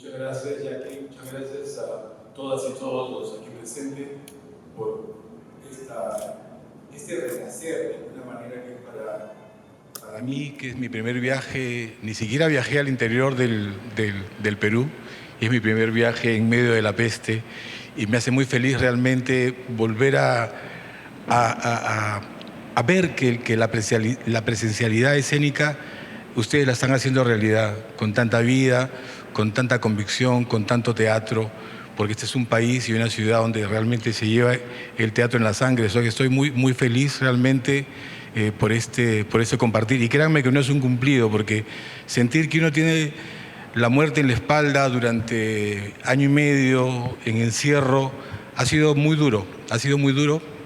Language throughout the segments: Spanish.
Muchas gracias, Jackie. Muchas gracias a todas y todos los aquí presentes por este renacer de alguna manera que para mí, que es mi primer viaje, ni siquiera viajé al interior del Perú, y es mi primer viaje en medio de la peste, y me hace muy feliz realmente volver a ver que la presencialidad escénica ustedes la están haciendo realidad, con tanta vida, con tanta convicción, con tanto teatro, porque este es un país y una ciudad donde realmente se lleva el teatro en la sangre. So que estoy muy feliz realmente por este compartir. Y créanme que no es un cumplido, porque sentir que uno tiene la muerte en la espalda durante año y medio en encierro ha sido muy duro,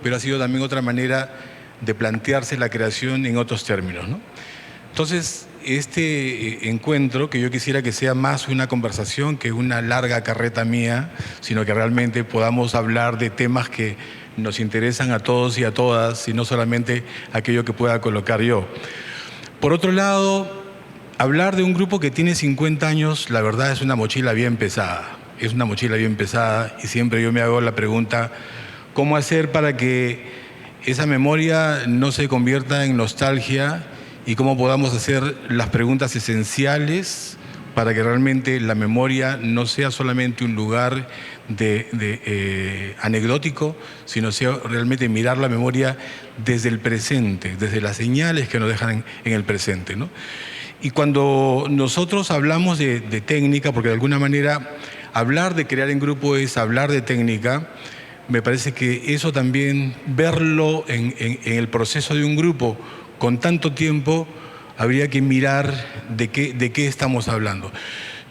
pero ha sido también otra manera de plantearse la creación en otros términos, ¿no? Entonces, este encuentro, que yo quisiera que sea más una conversación que una larga carreta mía, sino que realmente podamos hablar de temas que nos interesan a todos y a todas, y no solamente aquello que pueda colocar yo. Por otro lado, hablar de un grupo que tiene 50 años, la verdad es una mochila bien pesada. Es una mochila bien pesada, y siempre yo me hago la pregunta, ¿cómo hacer para que esa memoria no se convierta en nostalgia? Y cómo podamos hacer las preguntas esenciales para que realmente la memoria no sea solamente un lugar anecdótico, sino sea realmente mirar la memoria desde el presente, desde las señales que nos dejan en el presente, ¿no? Y cuando nosotros hablamos de técnica, porque de alguna manera hablar de crear en grupo es hablar de técnica, me parece que eso también, verlo en el proceso de un grupo con tanto tiempo, habría que mirar de qué estamos hablando.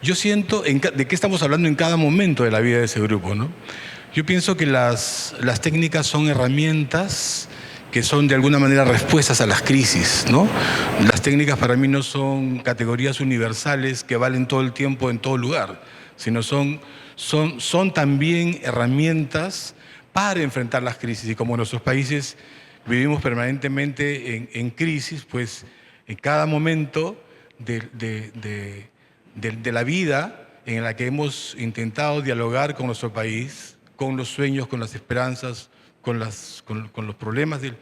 Yo siento de qué estamos hablando en cada momento de la vida de ese grupo, ¿no? Yo pienso que las técnicas son herramientas que son de alguna manera respuestas a las crisis, ¿no? Las técnicas para mí no son categorías universales que valen todo el tiempo en todo lugar, sino son también herramientas para enfrentar las crisis. Y como nuestros países vivimos permanentemente en crisis, pues en cada momento de la vida en la que hemos intentado dialogar con nuestro país, con los sueños, con las esperanzas, con los problemas del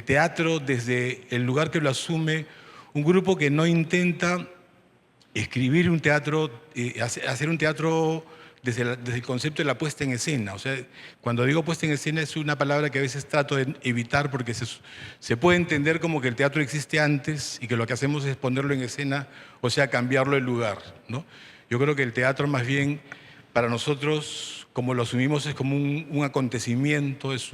teatro, desde el lugar que lo asume, un grupo que no intenta escribir un teatro, hacer un teatro desde el concepto de la puesta en escena. O sea, cuando digo puesta en escena es una palabra que a veces trato de evitar, porque se puede entender como que el teatro existe antes y que lo que hacemos es ponerlo en escena, o sea, cambiarlo el lugar, ¿no? Yo creo que el teatro más bien para nosotros, como lo asumimos, es como un acontecimiento, es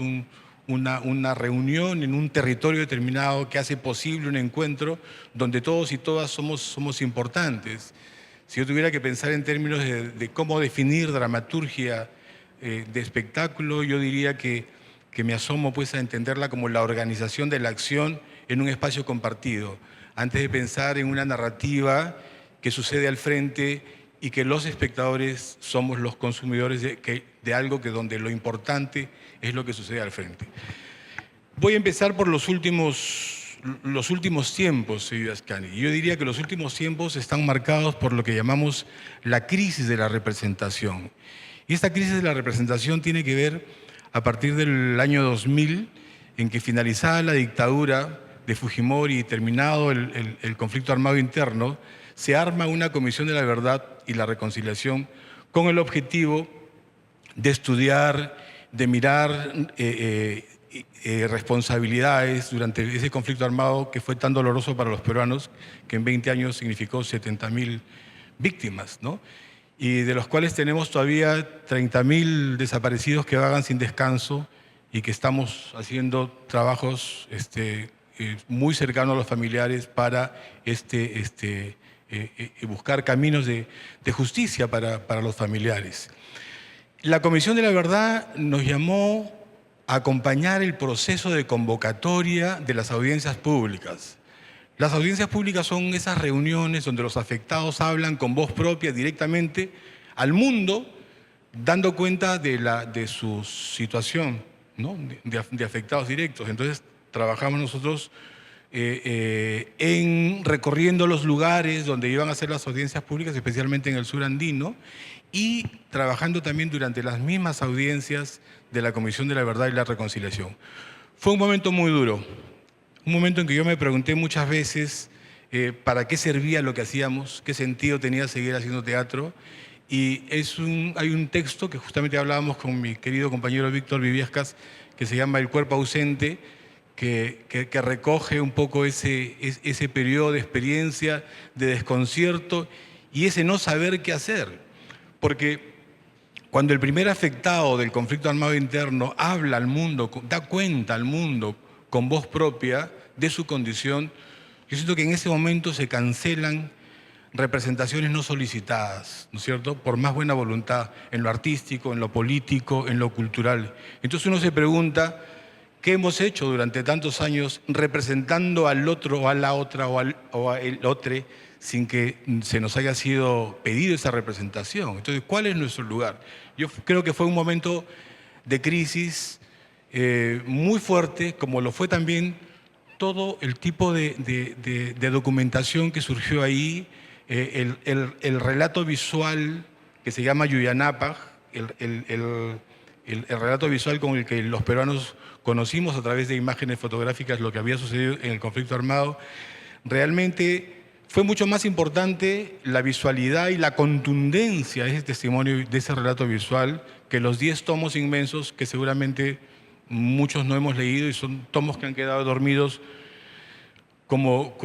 una reunión en un territorio determinado que hace posible un encuentro donde todos y todas somos importantes. Si yo tuviera que pensar en términos de cómo definir dramaturgia de espectáculo, yo diría que me asomo pues a entenderla como la organización de la acción en un espacio compartido, antes de pensar en una narrativa que sucede al frente y que los espectadores somos los consumidores de algo que donde lo importante es lo que sucede al frente. Voy a empezar por los últimos tiempos, señor Ascani. Yo diría que los últimos tiempos están marcados por lo que llamamos la crisis de la representación. Y esta crisis de la representación tiene que ver a partir del año 2000, en que finalizada la dictadura de Fujimori y terminado el conflicto armado interno, se arma una Comisión de la Verdad y la Reconciliación con el objetivo de estudiar, de mirar responsabilidades durante ese conflicto armado que fue tan doloroso para los peruanos, que en 20 años significó 70.000 víctimas, ¿no? Y de los cuales tenemos todavía 30.000 desaparecidos que vagan sin descanso, y que estamos haciendo trabajos muy cercanos a los familiares para buscar caminos de justicia para los familiares. La Comisión de la Verdad nos llamó a acompañar el proceso de convocatoria de las audiencias públicas. Las audiencias públicas son esas reuniones donde los afectados hablan con voz propia directamente al mundo, dando cuenta de su situación, ¿no? de afectados directos. Entonces trabajamos nosotros en recorriendo los lugares donde iban a hacer las audiencias públicas, especialmente en el sur andino, y trabajando también durante las mismas audiencias de la Comisión de la Verdad y la Reconciliación. Fue un momento muy duro, un momento en que yo me pregunté muchas veces para qué servía lo que hacíamos, qué sentido tenía seguir haciendo teatro. Y hay un texto que justamente hablábamos con mi querido compañero Víctor Viviescas, que se llama El cuerpo ausente, que recoge un poco ese periodo de experiencia, de desconcierto y ese no saber qué hacer. Porque cuando el primer afectado del conflicto armado interno habla al mundo, da cuenta al mundo con voz propia de su condición, yo siento que en ese momento se cancelan representaciones no solicitadas, ¿no es cierto? Por más buena voluntad, en lo artístico, en lo político, en lo cultural. Entonces uno se pregunta, ¿qué hemos hecho durante tantos años representando al otro o a la otra o al otro sin que se nos haya sido pedido esa representación? Entonces, ¿cuál es nuestro lugar? Yo creo que fue un momento de crisis muy fuerte, como lo fue también todo el tipo de documentación que surgió ahí, el relato visual que se llama Yuyanapaj, el relato visual con el que los peruanos conocimos a través de imágenes fotográficas lo que había sucedido en el conflicto armado, realmente fue mucho más importante la visualidad y la contundencia de ese testimonio, de ese relato visual, que los 10 tomos inmensos que seguramente muchos no hemos leído y son tomos que han quedado dormidos como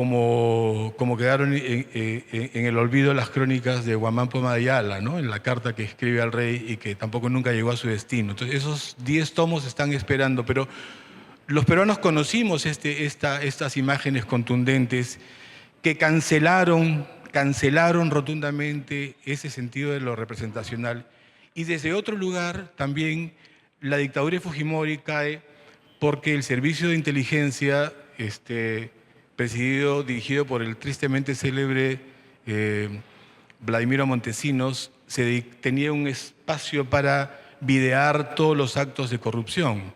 quedaron en el olvido las crónicas de Guamán Poma de Ayala, ¿no? En la carta que escribe al rey y que tampoco nunca llegó a su destino. Entonces esos 10 tomos están esperando, pero los peruanos conocimos estas imágenes contundentes que cancelaron rotundamente ese sentido de lo representacional. Y desde otro lugar también la dictadura de Fujimori cae porque el servicio de inteligencia dirigido por el tristemente célebre Vladimiro Montesinos, tenía un espacio para videar todos los actos de corrupción.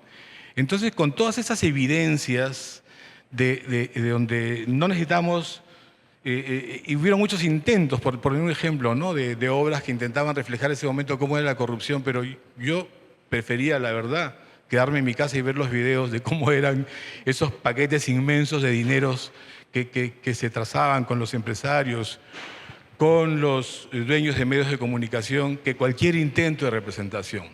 Entonces, con todas esas evidencias de donde no necesitamos, y hubieron muchos intentos, por poner un ejemplo, ¿no? de obras que intentaban reflejar ese momento cómo era la corrupción, pero yo prefería, la verdad, quedarme en mi casa y ver los videos de cómo eran esos paquetes inmensos de dineros que se trazaban con los empresarios, con los dueños de medios de comunicación, que cualquier intento de representación.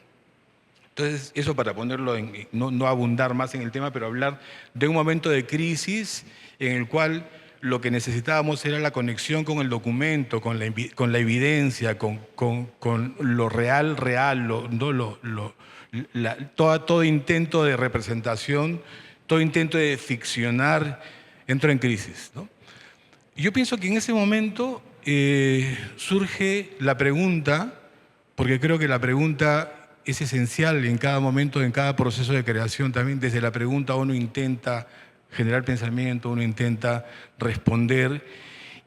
Entonces, eso para ponerlo no abundar más en el tema, pero hablar de un momento de crisis en el cual lo que necesitábamos era la conexión con el documento, con la evidencia, con lo real, todo intento de representación, todo intento de ficcionar entró en crisis, ¿no? Yo pienso que en ese momento surge la pregunta, porque creo que la pregunta es esencial en cada momento, en cada proceso de creación también. Desde la pregunta uno intenta generar pensamiento, uno intenta responder.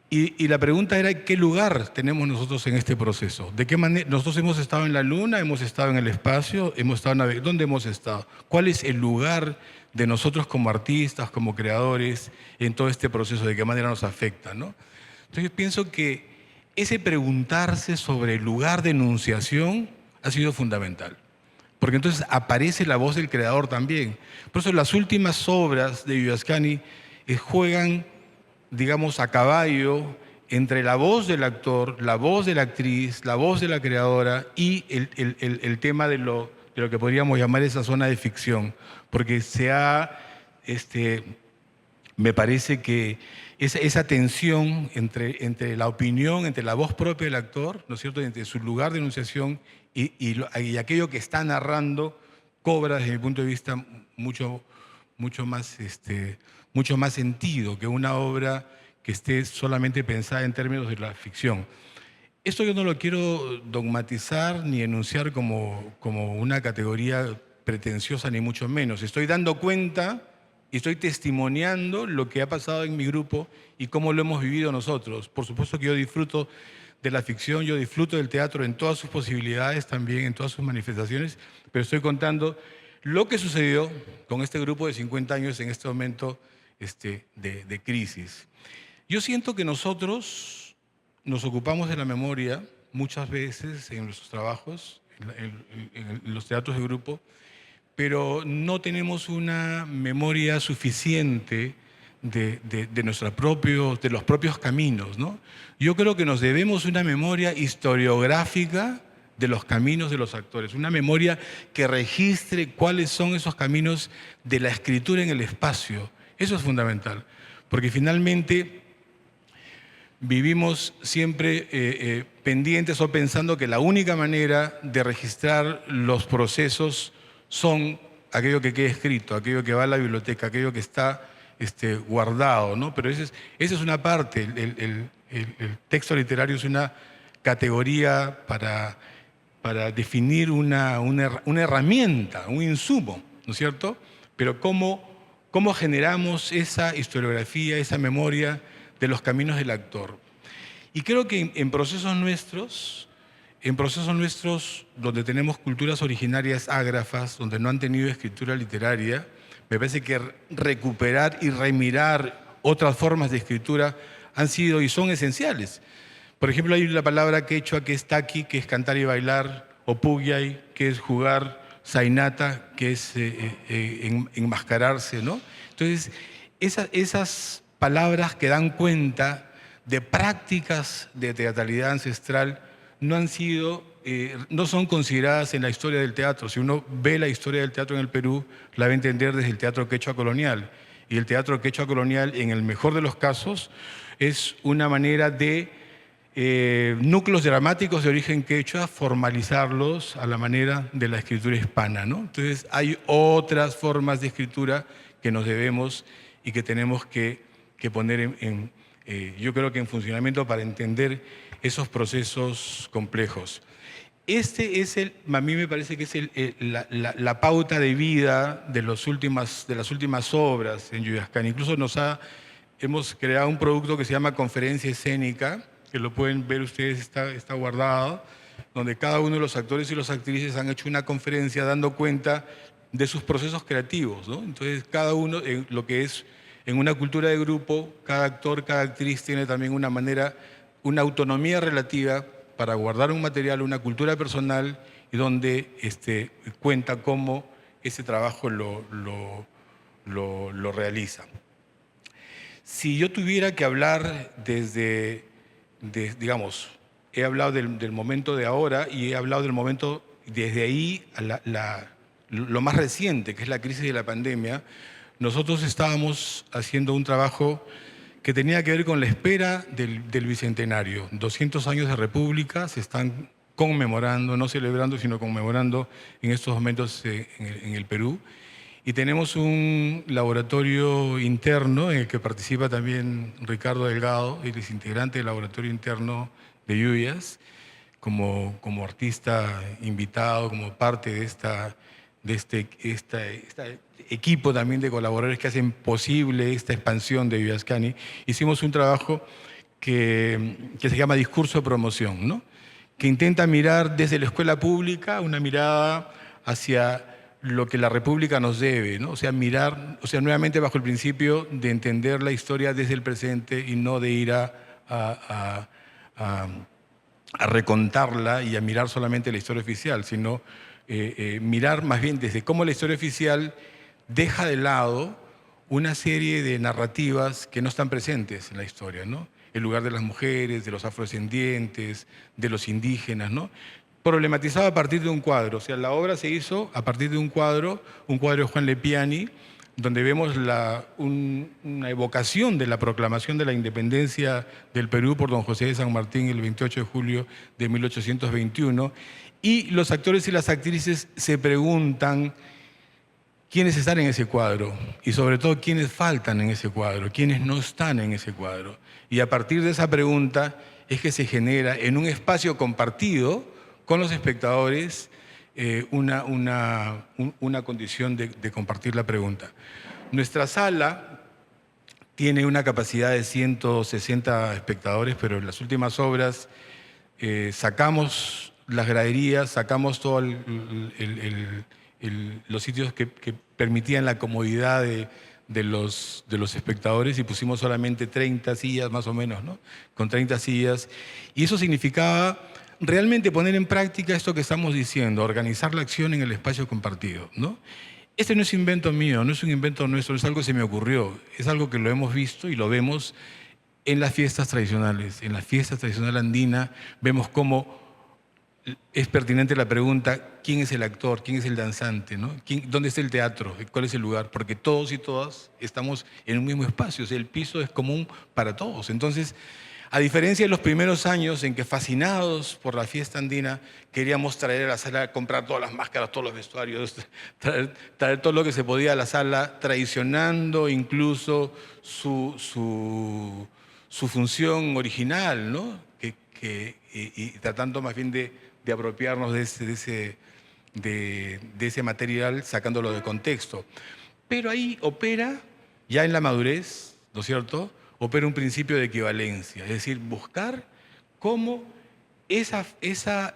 Y la pregunta era, ¿qué lugar tenemos nosotros en este proceso? ¿De qué manera? Nosotros hemos estado en la luna, hemos estado en el espacio, hemos estado ¿dónde hemos estado? ¿Cuál es el lugar de nosotros como artistas, como creadores, en todo este proceso? ¿De qué manera nos afecta, ¿no? Entonces yo pienso que ese preguntarse sobre el lugar de enunciación ha sido fundamental. Porque entonces aparece la voz del creador también. Por eso las últimas obras de Yuyascani juegan, digamos, a caballo entre la voz del actor, la voz de la actriz, la voz de la creadora y el tema de lo que podríamos llamar esa zona de ficción. Porque me parece que esa tensión entre la opinión, entre la voz propia del actor, ¿no es cierto?, entre su lugar de enunciación y aquello que está narrando, cobra desde mi punto de vista mucho más sentido que una obra que esté solamente pensada en términos de la ficción. Esto yo no lo quiero dogmatizar ni enunciar como una categoría pretenciosa, ni mucho menos. Estoy dando cuenta y estoy testimoniando lo que ha pasado en mi grupo y cómo lo hemos vivido nosotros. Por supuesto que yo disfruto de la ficción, yo disfruto del teatro en todas sus posibilidades también, en todas sus manifestaciones, pero estoy contando lo que sucedió con este grupo de 50 años en este momento de crisis. Yo siento que nosotros nos ocupamos de la memoria muchas veces en nuestros trabajos, en los teatros de grupo, pero no tenemos una memoria suficiente de los propios caminos, ¿no? Yo creo que nos debemos una memoria historiográfica de los caminos de los actores, una memoria que registre cuáles son esos caminos de la escritura en el espacio. Eso es fundamental, porque finalmente vivimos siempre pendientes o pensando que la única manera de registrar los procesos son aquello que queda escrito, aquello que va a la biblioteca, aquello que está guardado, ¿no? Pero esa es una parte, el texto literario es una categoría para definir una herramienta, un insumo, ¿no es cierto? Pero ¿cómo generamos esa historiografía, esa memoria de los caminos del actor? Y creo que en procesos nuestros donde tenemos culturas originarias ágrafas, donde no han tenido escritura literaria, me parece que recuperar y remirar otras formas de escritura han sido y son esenciales. Por ejemplo, hay la palabra quechua que es taqui, que es cantar y bailar, o pugyay, que es jugar, zainata, que es enmascararse, ¿no? Entonces, esas palabras que dan cuenta de prácticas de teatralidad ancestral no son consideradas en la historia del teatro. Si uno ve la historia del teatro en el Perú, la va a entender desde el teatro quechua colonial. Y el teatro quechua colonial, en el mejor de los casos, es una manera de núcleos dramáticos de origen quechua, formalizarlos a la manera de la escritura hispana, ¿no? Entonces hay otras formas de escritura que nos debemos y que tenemos que poner yo creo que en funcionamiento para entender esos procesos complejos. A mí me parece que es la pauta de vida de las últimas obras en Yuyascani. Incluso hemos creado un producto que se llama Conferencia Escénica, que lo pueden ver ustedes, está guardado, donde cada uno de los actores y las actrices han hecho una conferencia dando cuenta de sus procesos creativos, ¿no? Entonces, cada uno, en lo que es en una cultura de grupo, cada actor, cada actriz tiene también una autonomía relativa para guardar un material, una cultura personal, y donde cuenta cómo ese trabajo lo realiza. Si yo tuviera que hablar digamos, he hablado del momento de ahora y he hablado del momento desde ahí a lo más reciente, que es la crisis de la pandemia. Nosotros estábamos haciendo un trabajo que tenía que ver con la espera del Bicentenario. 200 años de República se están conmemorando, no celebrando, sino conmemorando en estos momentos en el Perú. Y tenemos un laboratorio interno en el que participa también Ricardo Delgado, él es integrante del laboratorio interno de Yuyas, como artista invitado, como parte de este equipo también de colaboradores que hacen posible esta expansión de Yuyascani. Hicimos un trabajo que se llama Discurso de Promoción, ¿no? Que intenta mirar desde la escuela pública una mirada hacia lo que la República nos debe, ¿no? O sea, nuevamente bajo el principio de entender la historia desde el presente y no de ir a recontarla y a mirar solamente la historia oficial, sino mirar más bien desde cómo la historia oficial deja de lado una serie de narrativas que no están presentes en la historia, ¿no? El lugar de las mujeres, de los afrodescendientes, de los indígenas, ¿no? Problematizado a partir de un cuadro. O sea, la obra se hizo a partir de un cuadro de Juan Lepiani, donde vemos una evocación de la proclamación de la independencia del Perú por don José de San Martín el 28 de julio de 1821. Y los actores y las actrices se preguntan quiénes están en ese cuadro y sobre todo quiénes faltan en ese cuadro, quiénes no están en ese cuadro. Y a partir de esa pregunta es que se genera en un espacio compartido con los espectadores una condición de compartir la pregunta. Nuestra sala tiene una capacidad de 160 espectadores, pero en las últimas obras sacamos las graderías, sacamos todos los sitios que permitían la comodidad los espectadores y pusimos solamente 30 sillas más o menos, ¿no? Con 30 sillas. Y eso significaba realmente poner en práctica esto que estamos diciendo, organizar la acción en el espacio compartido, ¿no? Este no es invento mío, no es un invento nuestro, no es algo que se me ocurrió, es algo que lo hemos visto y lo vemos en las fiestas tradicionales. En la fiesta tradicional andina vemos cómo es pertinente la pregunta, ¿quién es el actor? ¿Quién es el danzante? ¿No? ¿Dónde está el teatro? ¿Cuál es el lugar? Porque todos y todas estamos en un mismo espacio, o sea, el piso es común para todos. Entonces, a diferencia de los primeros años en que fascinados por la fiesta andina queríamos traer a la sala, comprar todas las máscaras, todos los vestuarios, traer todo lo que se podía a la sala, traicionando incluso su función original, ¿no? Y tratando más bien de apropiarnos de ese material, sacándolo de contexto. Pero ahí opera, ya en la madurez, ¿no es cierto?, opera un principio de equivalencia, es decir, buscar cómo esa fiesta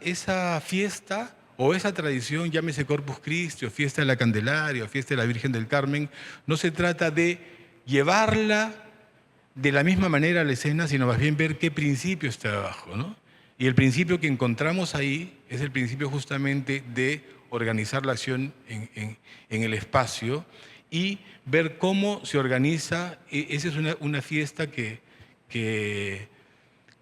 o esa tradición, llámese Corpus Christi, o fiesta de la Candelaria, o fiesta de la Virgen del Carmen, no se trata de llevarla de la misma manera a la escena, sino más bien ver qué principio está abajo, ¿no? Y el principio que encontramos ahí es el principio justamente de organizar la acción en el espacio y ver cómo se organiza. Esa es una fiesta que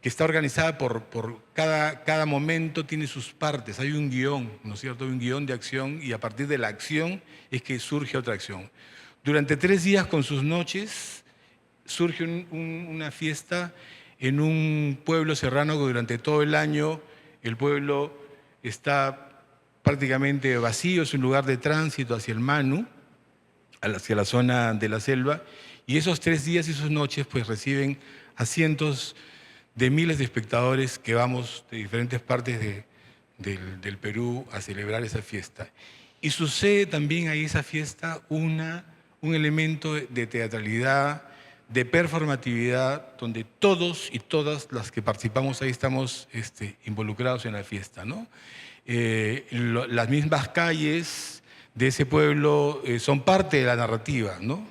está organizada por cada momento, tiene sus partes, hay un guión, ¿no es cierto? Hay un guión de acción y a partir de la acción es que surge otra acción. Durante 3 días con sus noches surge una fiesta en un pueblo serrano que durante todo el año el pueblo está prácticamente vacío, es un lugar de tránsito hacia el Manu, hacia la zona de la selva, y esos 3 días y sus noches pues reciben a cientos de miles de espectadores que vamos de diferentes partes del Perú a celebrar esa fiesta. Y sucede también ahí esa fiesta un elemento de teatralidad, de performatividad, donde todos y todas las que participamos ahí estamos involucrados en la fiesta, ¿no? Las mismas calles de ese pueblo son parte de la narrativa, ¿no?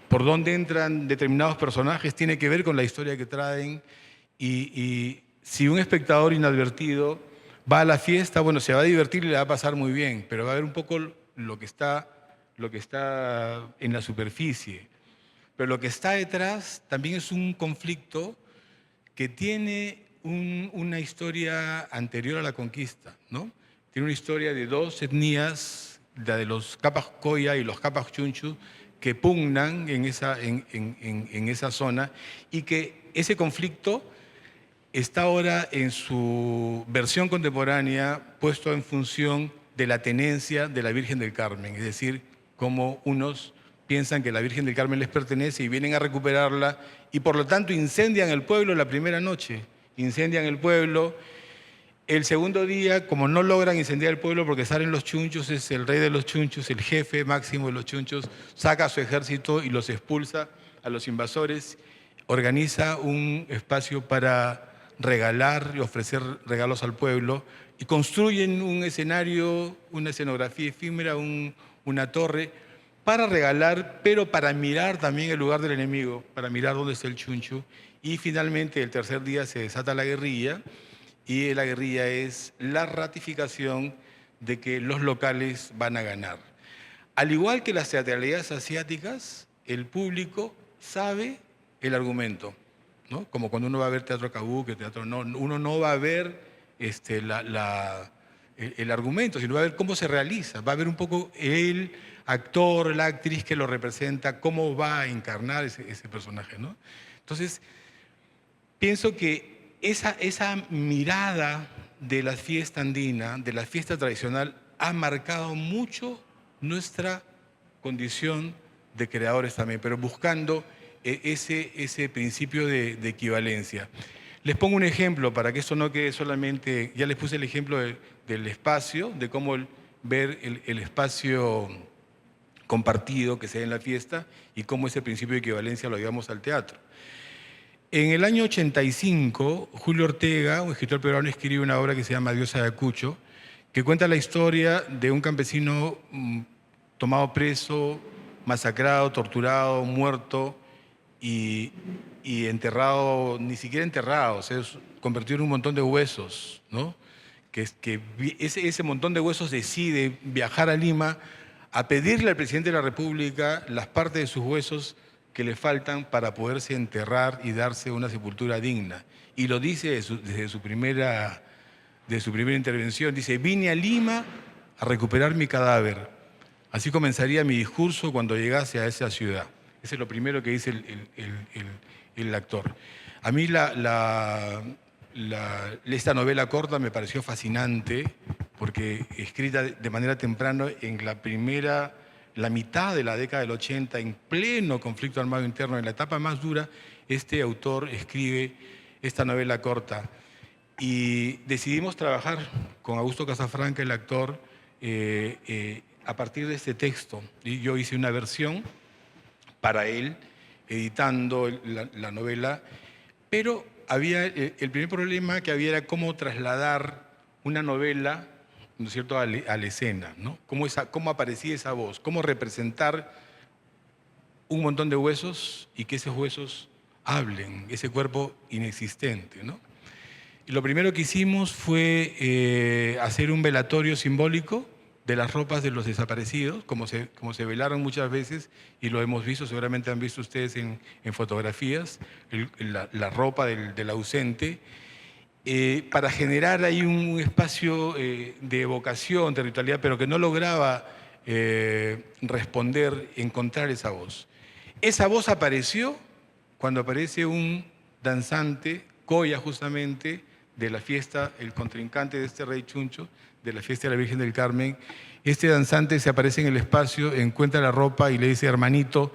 Por dónde entran determinados personajes tiene que ver con la historia que traen y si un espectador inadvertido va a la fiesta, bueno, se va a divertir y le va a pasar muy bien, pero va a ver un poco lo que está en la superficie. Pero lo que está detrás también es un conflicto que tiene una historia anterior a la conquista, ¿no? Tiene una historia de 2 etnias, la de los Capas Coya y los Capas Chunchu, que pugnan en esa zona y que ese conflicto está ahora en su versión contemporánea puesto en función de la tenencia de la Virgen del Carmen, es decir, como unos piensan que la Virgen del Carmen les pertenece y vienen a recuperarla y por lo tanto incendian el pueblo la primera noche, incendian el pueblo. El segundo día, como no logran incendiar el pueblo porque salen los chunchos, es el rey de los chunchos, el jefe máximo de los chunchos, saca a su ejército y los expulsa a los invasores, organiza un espacio para regalar y ofrecer regalos al pueblo y construyen un escenario, una escenografía efímera, una torre para regalar, pero para mirar también el lugar del enemigo, para mirar dónde está el chuncho. Y finalmente el tercer día se desata la guerrilla y la guerrilla es la ratificación de que los locales van a ganar. Al igual que las teatralidades asiáticas, el público sabe el argumento, ¿no? Como cuando uno va a ver teatro kabuki, uno no va a ver el argumento, sino va a ver cómo se realiza, va a ver un poco el actor, la actriz que lo representa, cómo va a encarnar ese personaje, ¿no? Entonces, pienso que esa mirada de la fiesta andina, de la fiesta tradicional, ha marcado mucho nuestra condición de creadores también, pero buscando ese principio de equivalencia. Les pongo un ejemplo para que esto no quede solamente, ya les puse el ejemplo del espacio, de cómo ver el espacio compartido que se da en la fiesta y cómo ese principio de equivalencia lo llevamos al teatro. En el año 85, Julio Ortega, un escritor peruano, escribe una obra que se llama Diosa de Ayacucho, que cuenta la historia de un campesino tomado preso masacrado, torturado, muerto y, y enterrado, ni siquiera enterrado, o sea, convertido en un montón de huesos, ¿no? Ese montón de huesos decide viajar a Lima a pedirle al presidente de la República las partes de sus huesos que le faltan para poderse enterrar y darse una sepultura digna. Y lo dice desde su primera intervención. Dice, vine a Lima a recuperar mi cadáver. Así comenzaría mi discurso cuando llegase a esa ciudad. Ese es lo primero que dice el actor. A mí esta novela corta me pareció fascinante porque escrita de manera temprana en la mitad de la década del 80, en pleno conflicto armado interno, en la etapa más dura, este autor escribe esta novela corta. Y decidimos trabajar con Augusto Casafranca, el actor, a partir de este texto. Y yo hice una versión para él, editando la novela, pero el primer problema que había era cómo trasladar una novela, ¿no es cierto?, a la escena, ¿no? Cómo aparecía esa voz, cómo representar un montón de huesos y que esos huesos hablen, ese cuerpo inexistente, ¿no? Y lo primero que hicimos fue hacer un velatorio simbólico de las ropas de los desaparecidos, como se velaron muchas veces, y lo hemos visto, seguramente han visto ustedes en fotografías, la ropa del ausente, para generar ahí un espacio de evocación, territorialidad, pero que no lograba responder, encontrar esa voz. Esa voz apareció cuando aparece un danzante, Coya justamente, de la fiesta, el contrincante de este rey Chuncho, de la fiesta de la Virgen del Carmen. Este danzante se aparece en el espacio, encuentra la ropa y le dice, hermanito,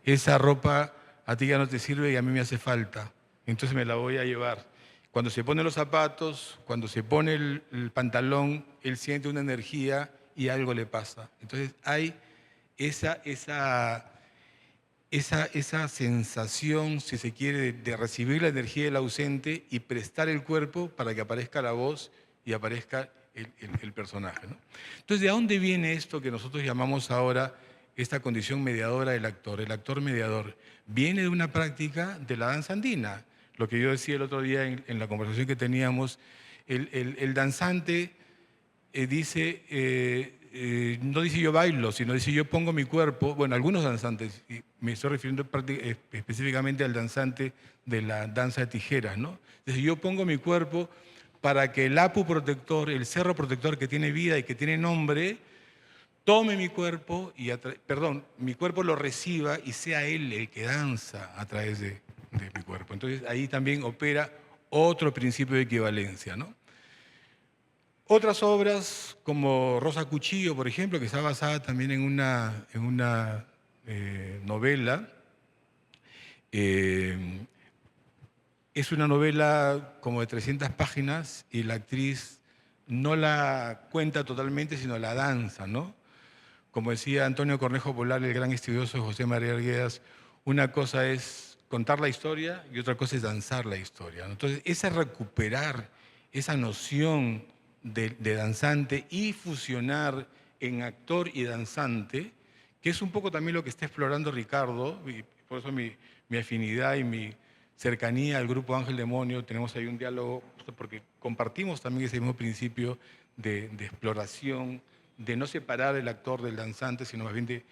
esa ropa a ti ya no te sirve y a mí me hace falta, entonces me la voy a llevar. Cuando se pone los zapatos, cuando se pone el pantalón, él siente una energía y algo le pasa. Entonces hay esa sensación, si se quiere, de recibir la energía del ausente y prestar el cuerpo para que aparezca la voz y aparezca el personaje, ¿no? Entonces, ¿de dónde viene esto que nosotros llamamos ahora esta condición mediadora del actor, el actor mediador? Viene de una práctica de la danza andina. Lo que yo decía el otro día en la conversación que teníamos, el danzante no dice yo bailo, sino dice yo pongo mi cuerpo, bueno, algunos danzantes, y me estoy refiriendo específicamente al danzante de la danza de tijeras, ¿no? Dice yo pongo mi cuerpo para que el apu protector, el cerro protector que tiene vida y que tiene nombre, tome mi cuerpo, mi cuerpo lo reciba y sea él el que danza a través de mi cuerpo. Entonces ahí también opera otro principio de equivalencia, ¿no? Otras obras, como Rosa Cuchillo, por ejemplo, que está basada también en una novela, es una novela como de 300 páginas y la actriz no la cuenta totalmente, sino la danza, ¿no? Como decía Antonio Cornejo Polar, el gran estudioso de José María Arguedas, una cosa es contar la historia y otra cosa es danzar la historia, ¿no? Entonces, esa recuperar esa noción de danzante y fusionar en actor y danzante, que es un poco también lo que está explorando Ricardo, y por eso mi afinidad y mi cercanía al grupo Ángel Demonio, tenemos ahí un diálogo, porque compartimos también ese mismo principio de exploración, de no separar el actor del danzante, sino más bien de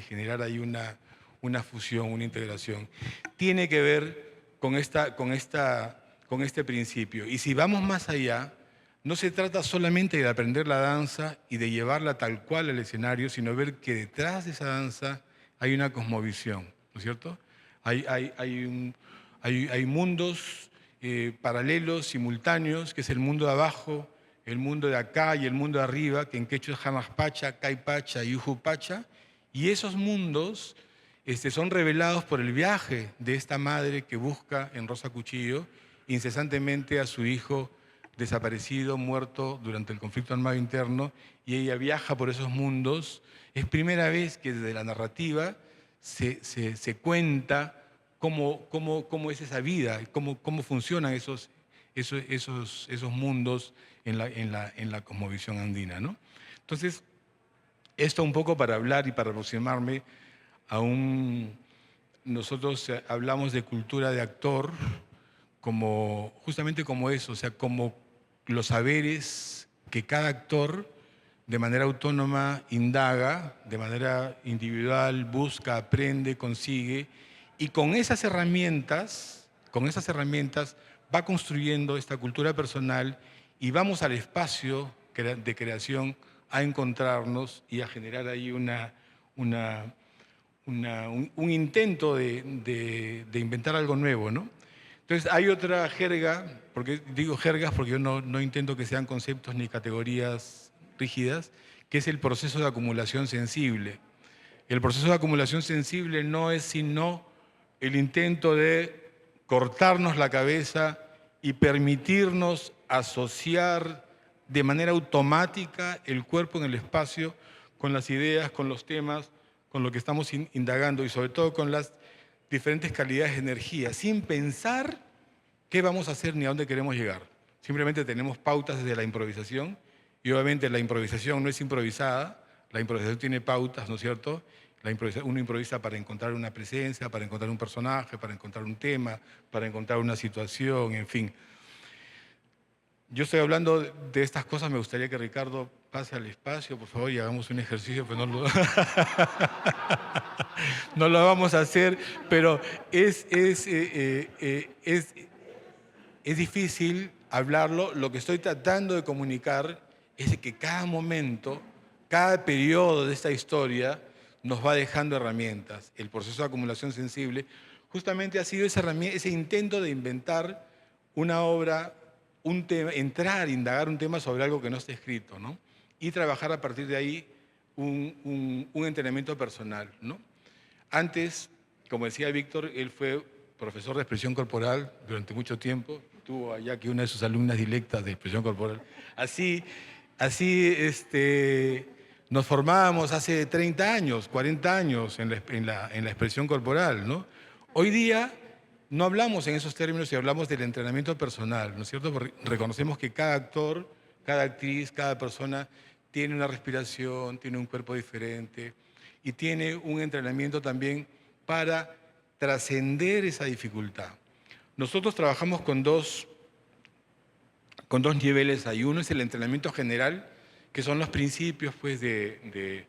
generar ahí una fusión, una integración. Tiene que ver con este principio. Y si vamos más allá, no se trata solamente de aprender la danza y de llevarla tal cual al escenario, sino ver que detrás de esa danza hay una cosmovisión, ¿no es cierto? Hay mundos paralelos, simultáneos, que es el mundo de abajo, el mundo de acá y el mundo de arriba, que en quechua es Jamaspacha, Caipacha y Ujupacha, y esos mundos son revelados por el viaje de esta madre que busca en Rosa Cuchillo incesantemente a su hijo desaparecido, muerto durante el conflicto armado interno, y ella viaja por esos mundos. Es primera vez que desde la narrativa se cuenta cómo es esa vida, cómo funcionan esos mundos en la cosmovisión andina, ¿no? Entonces, esto un poco para hablar y para aproximarme aún nosotros hablamos de cultura de actor como, justamente como eso, o sea, como los saberes que cada actor de manera autónoma indaga, de manera individual, busca, aprende, consigue, y con esas herramientas va construyendo esta cultura personal y vamos al espacio de creación a encontrarnos y a generar ahí un intento de inventar algo nuevo, ¿no? Entonces hay otra jerga, porque digo jergas porque yo no intento que sean conceptos ni categorías rígidas, que es el proceso de acumulación sensible. El proceso de acumulación sensible no es sino el intento de cortarnos la cabeza y permitirnos asociar de manera automática el cuerpo en el espacio con las ideas, con los temas, con lo que estamos indagando y sobre todo con las diferentes calidades de energía, sin pensar qué vamos a hacer ni a dónde queremos llegar. Simplemente tenemos pautas desde la improvisación y obviamente la improvisación no es improvisada, la improvisación tiene pautas, ¿no es cierto? Uno improvisa para encontrar una presencia, para encontrar un personaje, para encontrar un tema, para encontrar una situación, en fin. Yo estoy hablando de estas cosas, me gustaría que Ricardo pase al espacio, por favor, y hagamos un ejercicio, pero no lo vamos a hacer, pero es difícil hablarlo. Lo que estoy tratando de comunicar es que cada momento, cada periodo de esta historia nos va dejando herramientas. El proceso de acumulación sensible justamente ha sido ese intento de inventar una obra, un tema, entrar, indagar un tema sobre algo que no está escrito, ¿no? Y trabajar a partir de ahí un entrenamiento personal, ¿no? Antes, como decía Víctor, él fue profesor de expresión corporal durante mucho tiempo, tuvo allá que una de sus alumnas directas de expresión corporal. Así nos formábamos hace 30 años, 40 años en la expresión corporal, ¿no? Hoy día no hablamos en esos términos y hablamos del entrenamiento personal, ¿no es cierto? Porque reconocemos que cada actor, cada actriz, cada persona tiene una respiración, tiene un cuerpo diferente y tiene un entrenamiento también para trascender esa dificultad. Nosotros trabajamos con dos niveles ahí. Uno es el entrenamiento general, que son los principios pues, de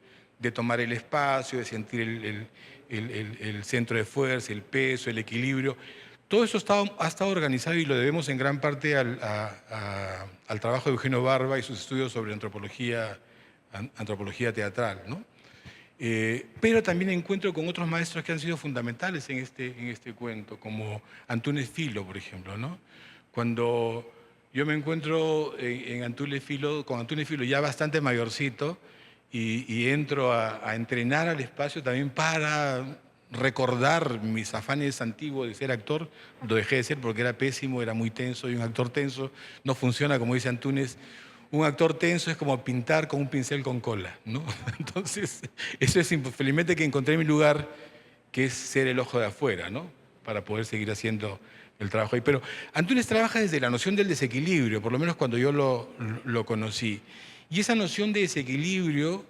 tomar el espacio, de sentir el centro de fuerza, el peso, el equilibrio. Todo eso ha estado organizado y lo debemos en gran parte al trabajo de Eugenio Barba y sus estudios sobre antropología teatral, ¿no? Pero también encuentro con otros maestros que han sido fundamentales en este cuento, como Antúnez Filo, por ejemplo, ¿no? Cuando yo me encuentro con Antúnez Filo ya bastante mayorcito y entro a entrenar al espacio también para recordar mis afanes antiguos de ser actor, lo dejé de ser porque era pésimo, era muy tenso y un actor tenso no funciona, como dice Antúnez. Un actor tenso es como pintar con un pincel con cola, ¿no? Entonces, eso es felizmente que encontré mi lugar, que es ser el ojo de afuera, ¿no? Para poder seguir haciendo el trabajo ahí. Pero Antúnez trabaja desde la noción del desequilibrio, por lo menos cuando yo lo conocí. Y esa noción de desequilibrio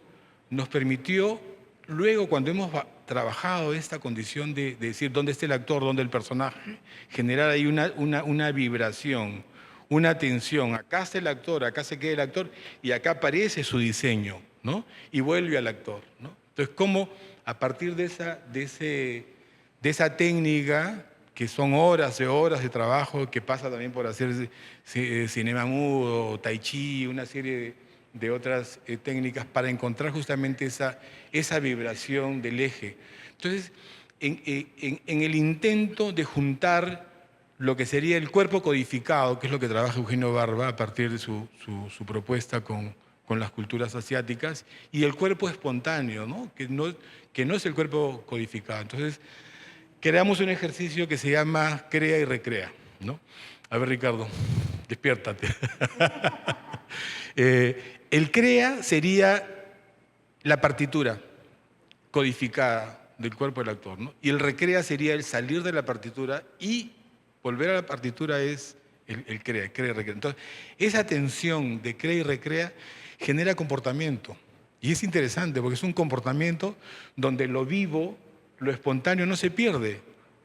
nos permitió, luego cuando hemos trabajado esta condición de decir dónde está el actor, dónde el personaje, generar ahí una vibración, una tensión. Acá está el actor, acá se queda el actor y acá aparece su diseño, ¿no? Y vuelve al actor, ¿no? Entonces, cómo a partir de esa técnica, que son horas de trabajo, que pasa también por hacer cinema mudo, tai chi, una serie de otras técnicas para encontrar justamente esa vibración del eje. Entonces, en el intento de juntar lo que sería el cuerpo codificado, que es lo que trabaja Eugenio Barba a partir de su propuesta con las culturas asiáticas, y el cuerpo espontáneo, ¿no? Que no es el cuerpo codificado. Entonces, creamos un ejercicio que se llama Crea y Recrea, ¿no? A ver, Ricardo, despiértate. El crea sería la partitura codificada del cuerpo del actor, ¿no? Y el recrea sería el salir de la partitura y volver a la partitura es el crea y recrea. Entonces, esa tensión de crea y recrea genera comportamiento. Y es interesante porque es un comportamiento donde lo vivo lo espontáneo no se pierde,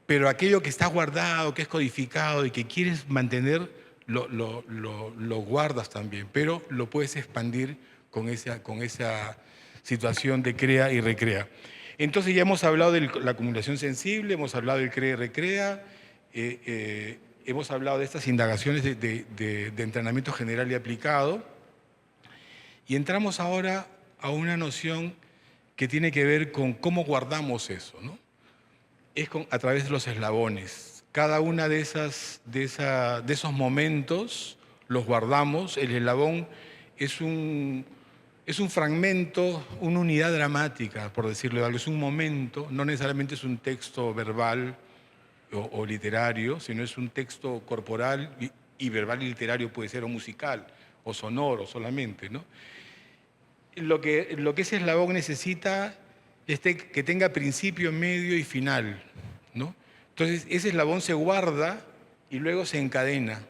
pero aquello que está guardado, que es codificado y que quieres mantener, lo guardas también, pero lo puedes expandir con esa situación de crea y recrea. Entonces ya hemos hablado de la acumulación sensible, hemos hablado del crea y recrea, hemos hablado de estas indagaciones de entrenamiento general y aplicado, y entramos ahora a una noción que tiene que ver con cómo guardamos eso, ¿no? Es a través de los eslabones. Cada una de esos momentos los guardamos. El eslabón es un fragmento, una unidad dramática, por decirlo de algo. Es un momento, no necesariamente es un texto verbal o literario, sino es un texto corporal y verbal y literario puede ser, o musical, o sonoro solamente, ¿no? Lo que ese eslabón necesita es que tenga principio, medio y final, ¿no? Entonces, ese eslabón se guarda y luego se encadena.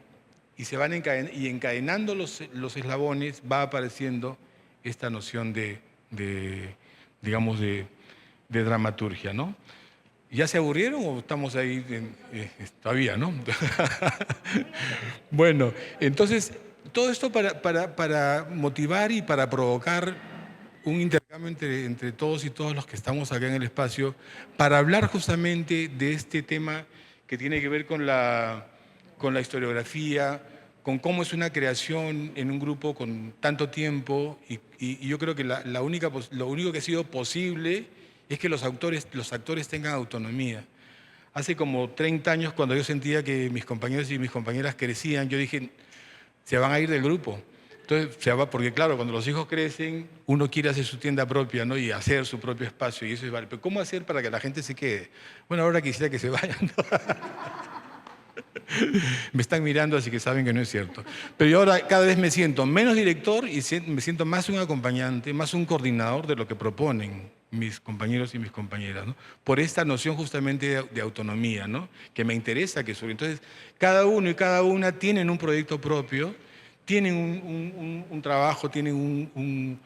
Y se van encadenando los eslabones, va apareciendo esta noción digamos, de dramaturgia, ¿no? ¿Ya se aburrieron o estamos ahí todavía, no? Bueno, entonces, todo esto para motivar y para provocar un intercambio entre todos y todos los que estamos acá en el espacio, para hablar justamente de este tema que tiene que ver con la historiografía, con cómo es una creación en un grupo con tanto tiempo, y yo creo que lo único que ha sido posible es que los actores tengan autonomía. Hace como 30 años, cuando yo sentía que mis compañeros y mis compañeras crecían, yo dije, se van a ir del grupo. Entonces, se va, porque claro, cuando los hijos crecen, uno quiere hacer su tienda propia, ¿no? Y hacer su propio espacio, y eso es vale. Pero ¿cómo hacer para que la gente se quede? Bueno, ahora quisiera que se vayan, ¿no? Me están mirando, así que saben que no es cierto. Pero yo ahora cada vez me siento menos director y me siento más un acompañante, más un coordinador de lo que proponen mis compañeros y mis compañeras, ¿no? Por esta noción justamente de autonomía, ¿no? Que me interesa que sobre. Entonces, cada uno y cada una tienen un proyecto propio, tienen un trabajo, tienen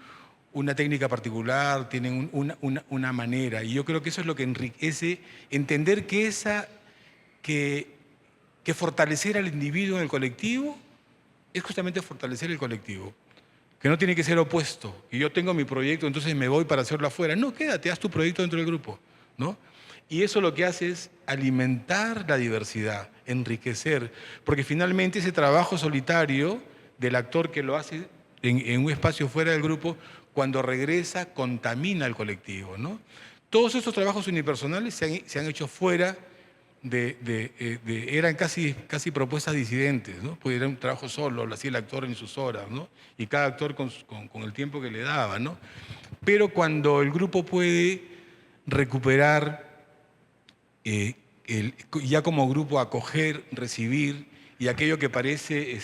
una técnica particular, tienen una manera. Y yo creo que eso es lo que enriquece, entender que fortalecer al individuo en el colectivo es justamente fortalecer el colectivo, que no tiene que ser opuesto. Y yo tengo mi proyecto, entonces me voy para hacerlo afuera. No, quédate, haz tu proyecto dentro del grupo, ¿no? Y eso lo que hace es alimentar la diversidad, enriquecer, porque finalmente ese trabajo solitario del actor que lo hace en un espacio fuera del grupo, cuando regresa, contamina al colectivo, ¿no? Todos estos trabajos unipersonales se han hecho fuera eran casi propuestas disidentes, ¿no? Pues era un trabajo solo, lo hacía el actor en sus horas, ¿no? Y cada actor con el tiempo que le daba, ¿no? Pero cuando el grupo puede recuperar, ya como grupo acoger, recibir, y aquello que parece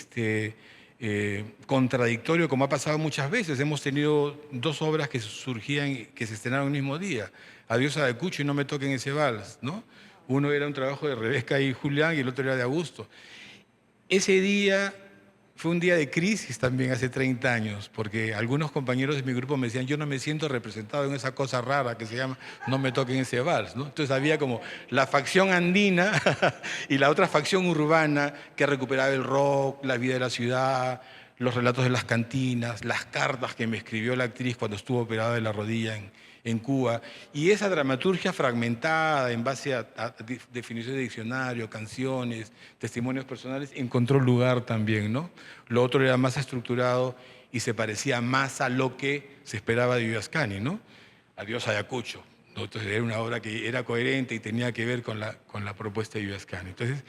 contradictorio, como ha pasado muchas veces, hemos tenido dos obras que surgían, que se estrenaron el mismo día, Adiós a Ayacucho y No me toquen ese vals, ¿no? Uno era un trabajo de Rebeca y Julián y el otro era de Augusto. Ese día fue un día de crisis también hace 30 años, porque algunos compañeros de mi grupo me decían, yo no me siento representado en esa cosa rara que se llama No me toquen ese vals, ¿no? Entonces había como la facción andina y la otra facción urbana que recuperaba el rock, la vida de la ciudad, los relatos de las cantinas, las cartas que me escribió la actriz cuando estuvo operada de la rodilla en Cuba, y esa dramaturgia fragmentada en base a definiciones de diccionario, canciones, testimonios personales, encontró lugar también, ¿no? Lo otro era más estructurado y se parecía más a lo que se esperaba de Vivascani, ¿no? Adiós Ayacucho, ¿no? Entonces era una obra que era coherente y tenía que ver con la propuesta de Vivascani. Entonces,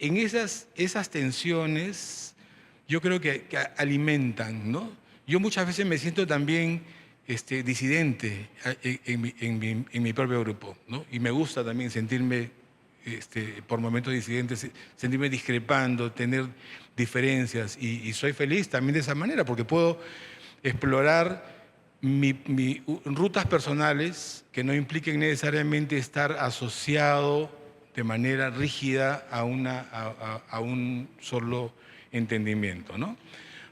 en esas tensiones, yo creo que alimentan, ¿no? Yo muchas veces me siento también disidente en mi propio grupo, ¿no? Y me gusta también sentirme por momentos disidentes, sentirme discrepando, tener diferencias, y soy feliz también de esa manera, porque puedo explorar rutas personales que no impliquen necesariamente estar asociado de manera rígida a un solo entendimiento, ¿no?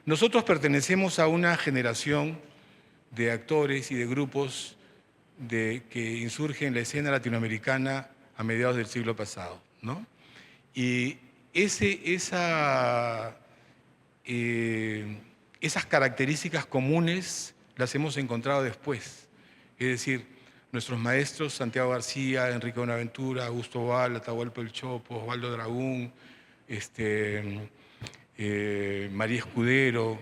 Nosotros pertenecemos a una generación de actores y de grupos que insurge en la escena latinoamericana a mediados del siglo pasado, ¿no? Y esas características comunes las hemos encontrado después. Es decir, nuestros maestros Santiago García, Enrique Buenaventura, Augusto Boal, Atahualpa El Chopo, Osvaldo Dragún, María Escudero.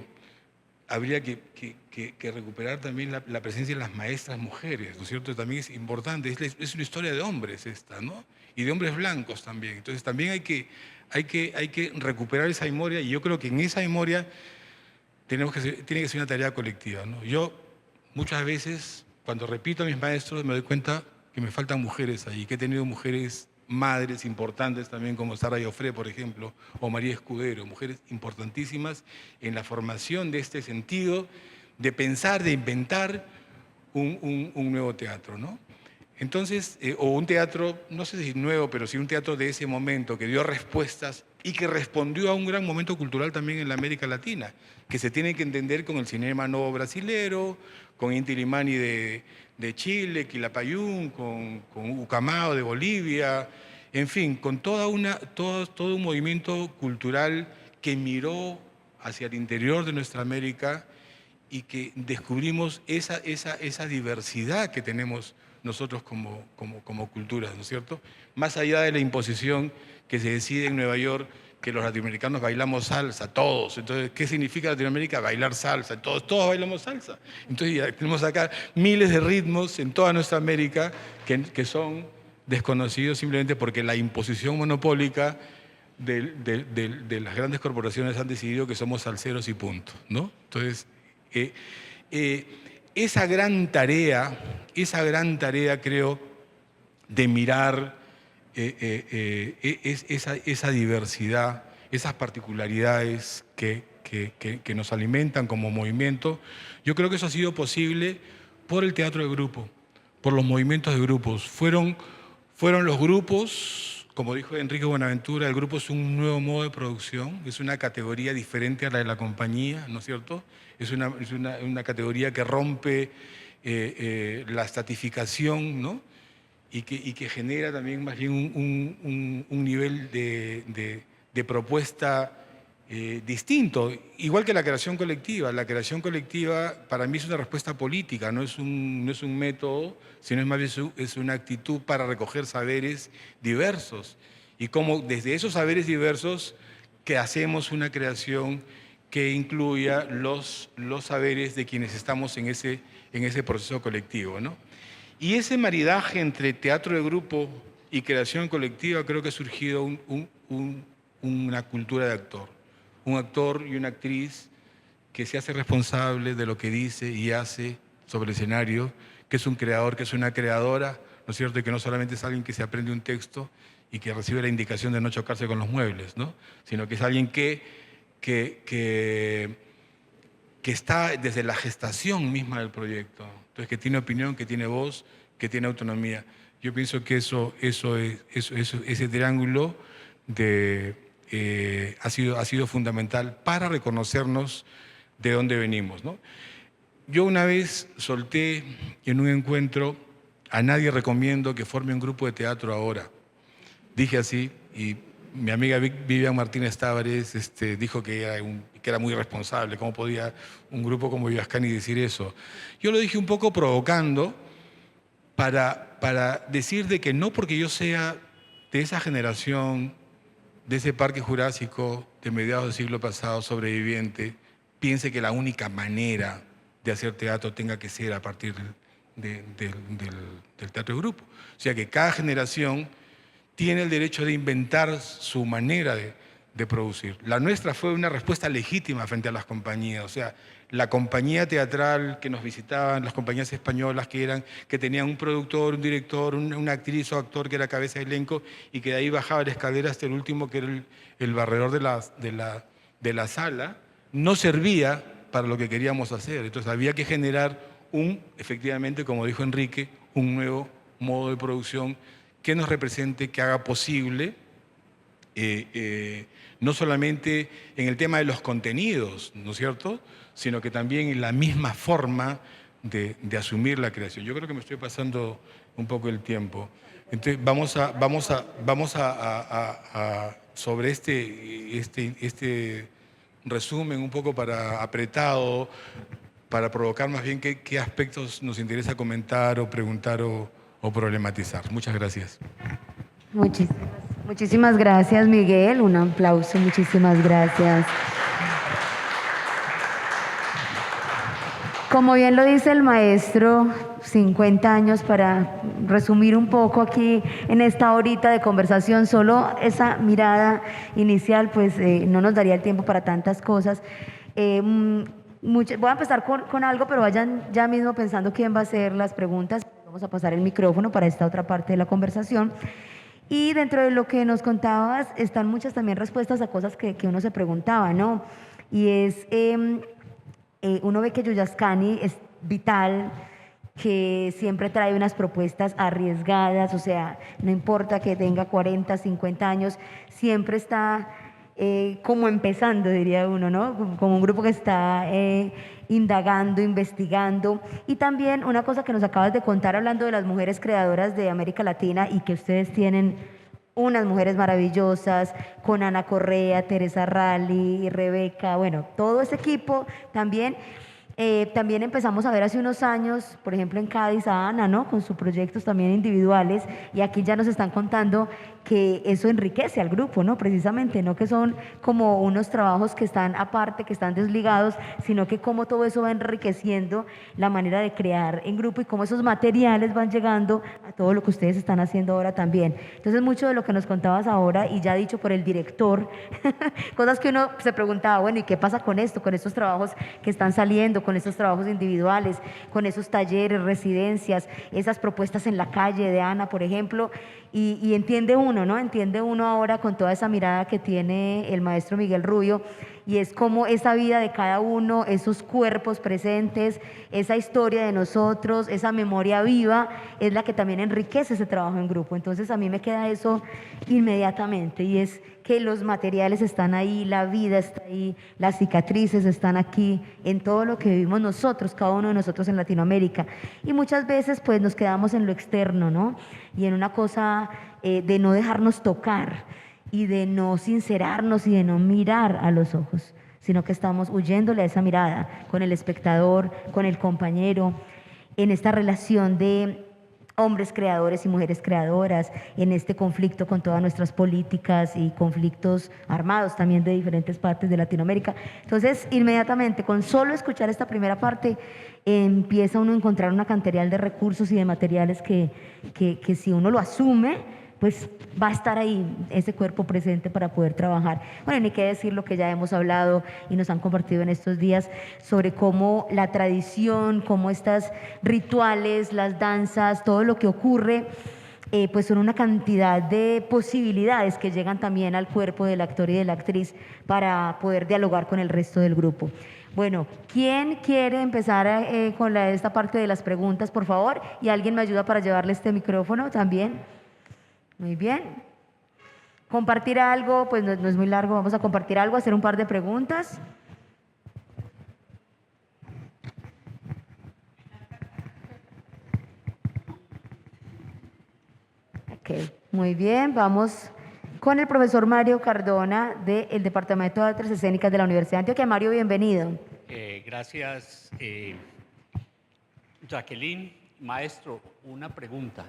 Habría que recuperar también la presencia de las maestras mujeres, ¿no es cierto? También es importante, es una historia de hombres esta, ¿no? Y de hombres blancos también. Entonces también hay que recuperar esa memoria, y yo creo que en esa memoria tiene que ser una tarea colectiva, ¿no? Yo muchas veces, cuando repito a mis maestros, me doy cuenta que me faltan mujeres ahí, que he tenido mujeres madres importantes también, como Sara Llofré, por ejemplo, o María Escudero, mujeres importantísimas en la formación de este sentido de pensar, de inventar un nuevo teatro, ¿no? Entonces, o un teatro, no sé si nuevo, pero sí un teatro de ese momento que dio respuestas y que respondió a un gran momento cultural también en la América Latina, que se tiene que entender con el cinema nuevo brasilero, con Inti Illimani de Chile, Quilapayún, con Ucamao de Bolivia, en fin, con todo un movimiento cultural que miró hacia el interior de nuestra América y que descubrimos esa diversidad que tenemos nosotros como culturas, ¿no es cierto? Más allá de la imposición que se decide en Nueva York, que los latinoamericanos bailamos salsa, todos. Entonces, ¿qué significa Latinoamérica? Bailar salsa. Todos bailamos salsa. Entonces, ya tenemos acá miles de ritmos en toda nuestra América que son desconocidos simplemente porque la imposición monopólica de las grandes corporaciones han decidido que somos salseros y punto, ¿no? Entonces, esa gran tarea, creo, de mirar esa diversidad, esas particularidades que nos alimentan como movimiento, yo creo que eso ha sido posible por el teatro de grupo, por los movimientos de grupos. Fueron los grupos, como dijo Enrique Buenaventura, el grupo es un nuevo modo de producción, es una categoría diferente a la de la compañía, ¿no es cierto? Es una categoría que rompe la estratificación, ¿no? Y que genera también más bien un nivel de propuesta distinto, igual que la creación colectiva. La creación colectiva para mí es una respuesta política, no es un método, sino es más bien es una actitud para recoger saberes diversos. Y cómo desde esos saberes diversos que hacemos una creación que incluya los saberes de quienes estamos en ese proceso colectivo, ¿no? Y ese maridaje entre teatro de grupo y creación colectiva creo que ha surgido una cultura de actor. Un actor y una actriz que se hace responsable de lo que dice y hace sobre el escenario, que es un creador, que es una creadora, ¿no es cierto? Y que no solamente es alguien que se aprende un texto y que recibe la indicación de no chocarse con los muebles, ¿no? Sino que es alguien que está desde la gestación misma del proyecto. Entonces, que tiene opinión, que tiene voz, que tiene autonomía. Yo pienso que ese triángulo ha sido fundamental para reconocernos de dónde venimos, ¿no? Yo una vez solté en un encuentro: a nadie recomiendo que forme un grupo de teatro ahora. Dije así, y mi amiga Vivian Martínez Távares dijo que era muy irresponsable. ¿Cómo podía un grupo como Vivascani decir eso? Yo lo dije un poco provocando para decir de que no porque yo sea de esa generación, de ese parque jurásico de mediados del siglo pasado, sobreviviente, piense que la única manera de hacer teatro tenga que ser a partir del teatro de grupo. O sea que cada generación tiene el derecho de inventar su manera de producir. La nuestra fue una respuesta legítima frente a las compañías. O sea, la compañía teatral que nos visitaban, las compañías españolas que tenían un productor, un director, una actriz o actor que era cabeza de elenco y que de ahí bajaba la escalera hasta el último, que era el barredor de la sala, no servía para lo que queríamos hacer. Entonces había que generar efectivamente, como dijo Enrique, un nuevo modo de producción que nos represente, que haga posible, no solamente en el tema de los contenidos, ¿no es cierto?, sino que también en la misma forma de asumir la creación. Yo creo que me estoy pasando un poco el tiempo. Entonces, sobre este resumen un poco apretado, para provocar más bien qué aspectos nos interesa comentar o preguntar o problematizar. Muchas gracias. Muchísimas gracias, Miguel. Un aplauso, muchísimas gracias. Como bien lo dice el maestro, 50 años para resumir un poco aquí en esta horita de conversación, solo esa mirada inicial, pues no nos daría el tiempo para tantas cosas. Voy a empezar con algo, pero vayan ya mismo pensando quién va a hacer las preguntas. Vamos a pasar el micrófono para esta otra parte de la conversación. Y dentro de lo que nos contabas están muchas también respuestas a cosas que uno se preguntaba, ¿no? Y es, uno ve que Yuyascani es vital, que siempre trae unas propuestas arriesgadas, o sea, no importa que tenga 40, 50 años, siempre está como empezando, diría uno, ¿no? Como un grupo que está indagando, investigando. Y también una cosa que nos acabas de contar hablando de las mujeres creadoras de América Latina y que ustedes tienen unas mujeres maravillosas, con Ana Correa, Teresa Rally, Rebeca, bueno, todo ese equipo también. También empezamos a ver hace unos años, por ejemplo en Cádiz, a Ana, ¿no? Con sus proyectos también individuales, y aquí ya nos están contando que eso enriquece al grupo, ¿no? Precisamente, no que son como unos trabajos que están aparte, que están desligados, sino que cómo todo eso va enriqueciendo la manera de crear en grupo y cómo esos materiales van llegando a todo lo que ustedes están haciendo ahora también. Entonces, mucho de lo que nos contabas ahora, y ya dicho por el director, cosas que uno se preguntaba, bueno, ¿y qué pasa con esto, con estos trabajos que están saliendo, con estos trabajos individuales, con esos talleres, residencias, esas propuestas en la calle de Ana, por ejemplo? Y entiende uno, ¿no? Entiende uno ahora con toda esa mirada que tiene el maestro Miguel Rubio, y es como esa vida de cada uno, esos cuerpos presentes, esa historia de nosotros, esa memoria viva, es la que también enriquece ese trabajo en grupo. Entonces a mí me queda eso inmediatamente, y es que los materiales están ahí, la vida está ahí, las cicatrices están aquí, en todo lo que vivimos nosotros, cada uno de nosotros en Latinoamérica. Y muchas veces pues nos quedamos en lo externo, ¿no? Y en una cosa de no dejarnos tocar y de no sincerarnos y de no mirar a los ojos, sino que estamos huyéndole a esa mirada con el espectador, con el compañero, en esta relación de hombres creadores y mujeres creadoras, en este conflicto con todas nuestras políticas y conflictos armados también de diferentes partes de Latinoamérica. Entonces, inmediatamente, con solo escuchar esta primera parte, empieza uno a encontrar una cantidad de recursos y de materiales que si uno lo asume, pues va a estar ahí ese cuerpo presente para poder trabajar. Bueno, ni qué decir lo que ya hemos hablado y nos han compartido en estos días sobre cómo la tradición, cómo estas rituales, las danzas, todo lo que ocurre, pues son una cantidad de posibilidades que llegan también al cuerpo del actor y de la actriz para poder dialogar con el resto del grupo. Bueno, ¿quién quiere empezar con esta parte de las preguntas, por favor? Y alguien me ayuda para llevarle este micrófono también. Muy bien. Compartir algo, pues no es muy largo, vamos a compartir algo, hacer un par de preguntas. Ok, muy bien, vamos con el profesor Mario Cardona del Departamento de Artes Escénicas de la Universidad de Antioquia. Mario, bienvenido. Gracias, Jacqueline. Maestro, una pregunta.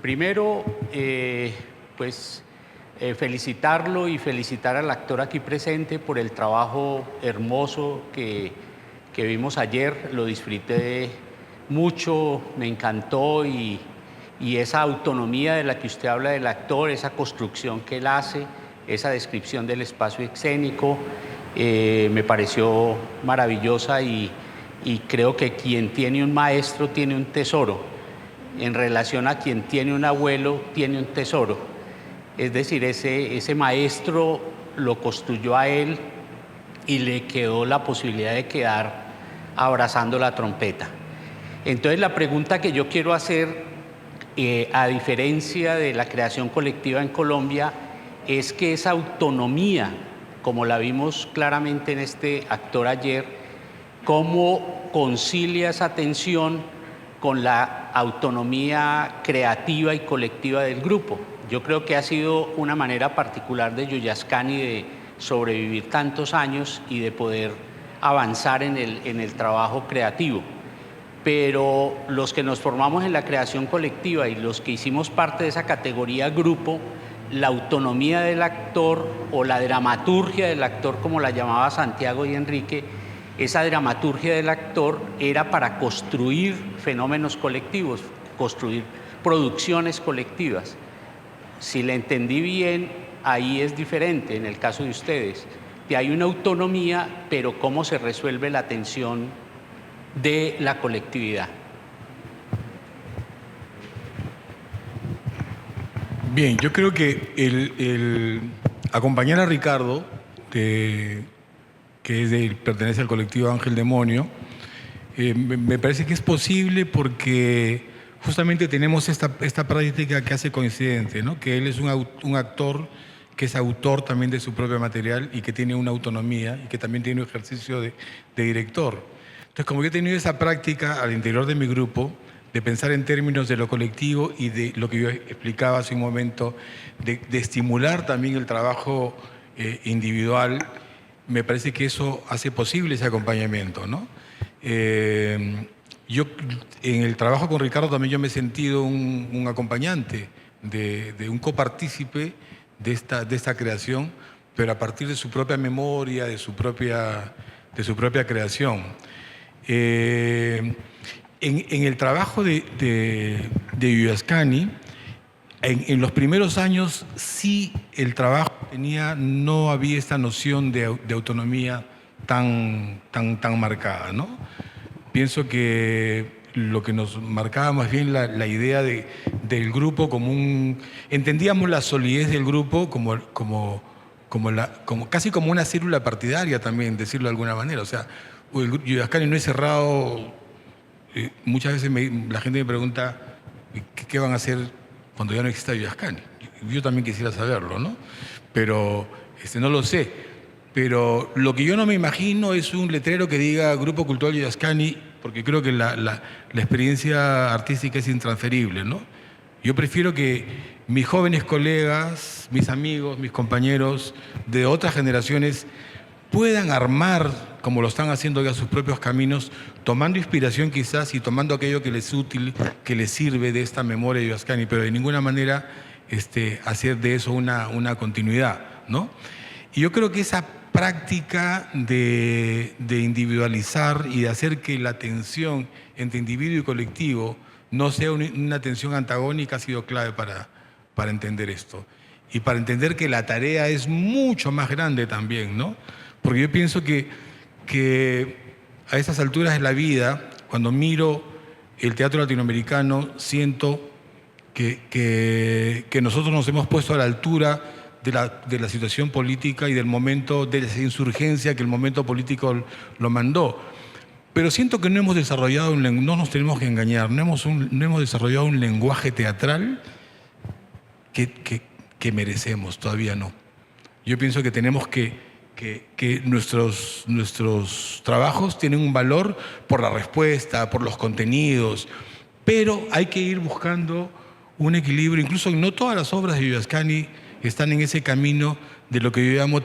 Primero, felicitarlo y felicitar al actor aquí presente por el trabajo hermoso que vimos ayer. Lo disfruté mucho, me encantó, y esa autonomía de la que usted habla del actor, esa construcción que él hace, esa descripción del espacio escénico, me pareció maravillosa, y creo que quien tiene un maestro tiene un tesoro, en relación a quien tiene un abuelo tiene un tesoro. Es decir, ese maestro lo construyó a él y le quedó la posibilidad de quedar abrazando la trompeta. Entonces la pregunta que yo quiero hacer, a diferencia de la creación colectiva en Colombia, es que esa autonomía, como la vimos claramente en este actor ayer, cómo concilia esa tensión con la autonomía creativa y colectiva del grupo. Yo creo que ha sido una manera particular de Yuyascani de sobrevivir tantos años y de poder avanzar en el trabajo creativo. Pero los que nos formamos en la creación colectiva y los que hicimos parte de esa categoría grupo, la autonomía del actor o la dramaturgia del actor, como la llamaba Santiago y Enrique, esa dramaturgia del actor era para construir fenómenos colectivos, construir producciones colectivas. Si la entendí bien, ahí es diferente en el caso de ustedes. Que hay una autonomía, pero cómo se resuelve la tensión de la colectividad. Bien, yo creo que el acompañar a Ricardo, pertenece al colectivo Ángel Demonio, me parece que es posible porque justamente tenemos esta práctica que hace coincidente, ¿no? Que él es un actor que es autor también de su propio material y que tiene una autonomía y que también tiene un ejercicio de director. Entonces, como yo he tenido esa práctica al interior de mi grupo, de pensar en términos de lo colectivo y de lo que yo explicaba hace un momento, de estimular también el trabajo individual, me parece que eso hace posible ese acompañamiento, ¿no? Yo en el trabajo con Ricardo también yo me he sentido un acompañante, de un copartícipe de esta creación, pero a partir de su propia memoria, de su propia creación. En el trabajo de Yuyascani, en los primeros años sí el trabajo no había esta noción de autonomía tan marcada, ¿no? Pienso que lo que nos marcaba más bien la idea del grupo entendíamos la solidez del grupo casi como una célula partidaria también, decirlo de alguna manera. O sea, Yuyascani no es cerrado. Muchas veces la gente me pregunta qué van a hacer cuando ya no exista Yuyascani. Yo también quisiera saberlo, ¿no? Pero no lo sé. Pero lo que yo no me imagino es un letrero que diga Grupo Cultural Yuyascani, porque creo que la experiencia artística es intransferible, ¿no? Yo prefiero que mis jóvenes colegas, mis amigos, mis compañeros de otras generaciones puedan armar, como lo están haciendo ya, sus propios caminos, tomando inspiración quizás y tomando aquello que les es útil, que les sirve de esta memoria de Yuyascani, pero de ninguna manera hacer de eso una continuidad, ¿no? Y yo creo que esa práctica de individualizar y de hacer que la tensión entre individuo y colectivo no sea una tensión antagónica ha sido clave para entender esto. Y para entender que la tarea es mucho más grande también, ¿no? Porque yo pienso que a estas alturas de la vida, cuando miro el teatro latinoamericano, siento que nosotros nos hemos puesto a la altura de la situación política y del momento de esa insurgencia que el momento político lo mandó. Pero siento que no hemos desarrollado no nos tenemos que engañar, no hemos desarrollado un lenguaje teatral que merecemos, todavía no. Yo pienso que tenemos que nuestros trabajos tienen un valor por la respuesta, por los contenidos, pero hay que ir buscando un equilibrio. Incluso no todas las obras de Yuyascani están en ese camino de lo que yo llamo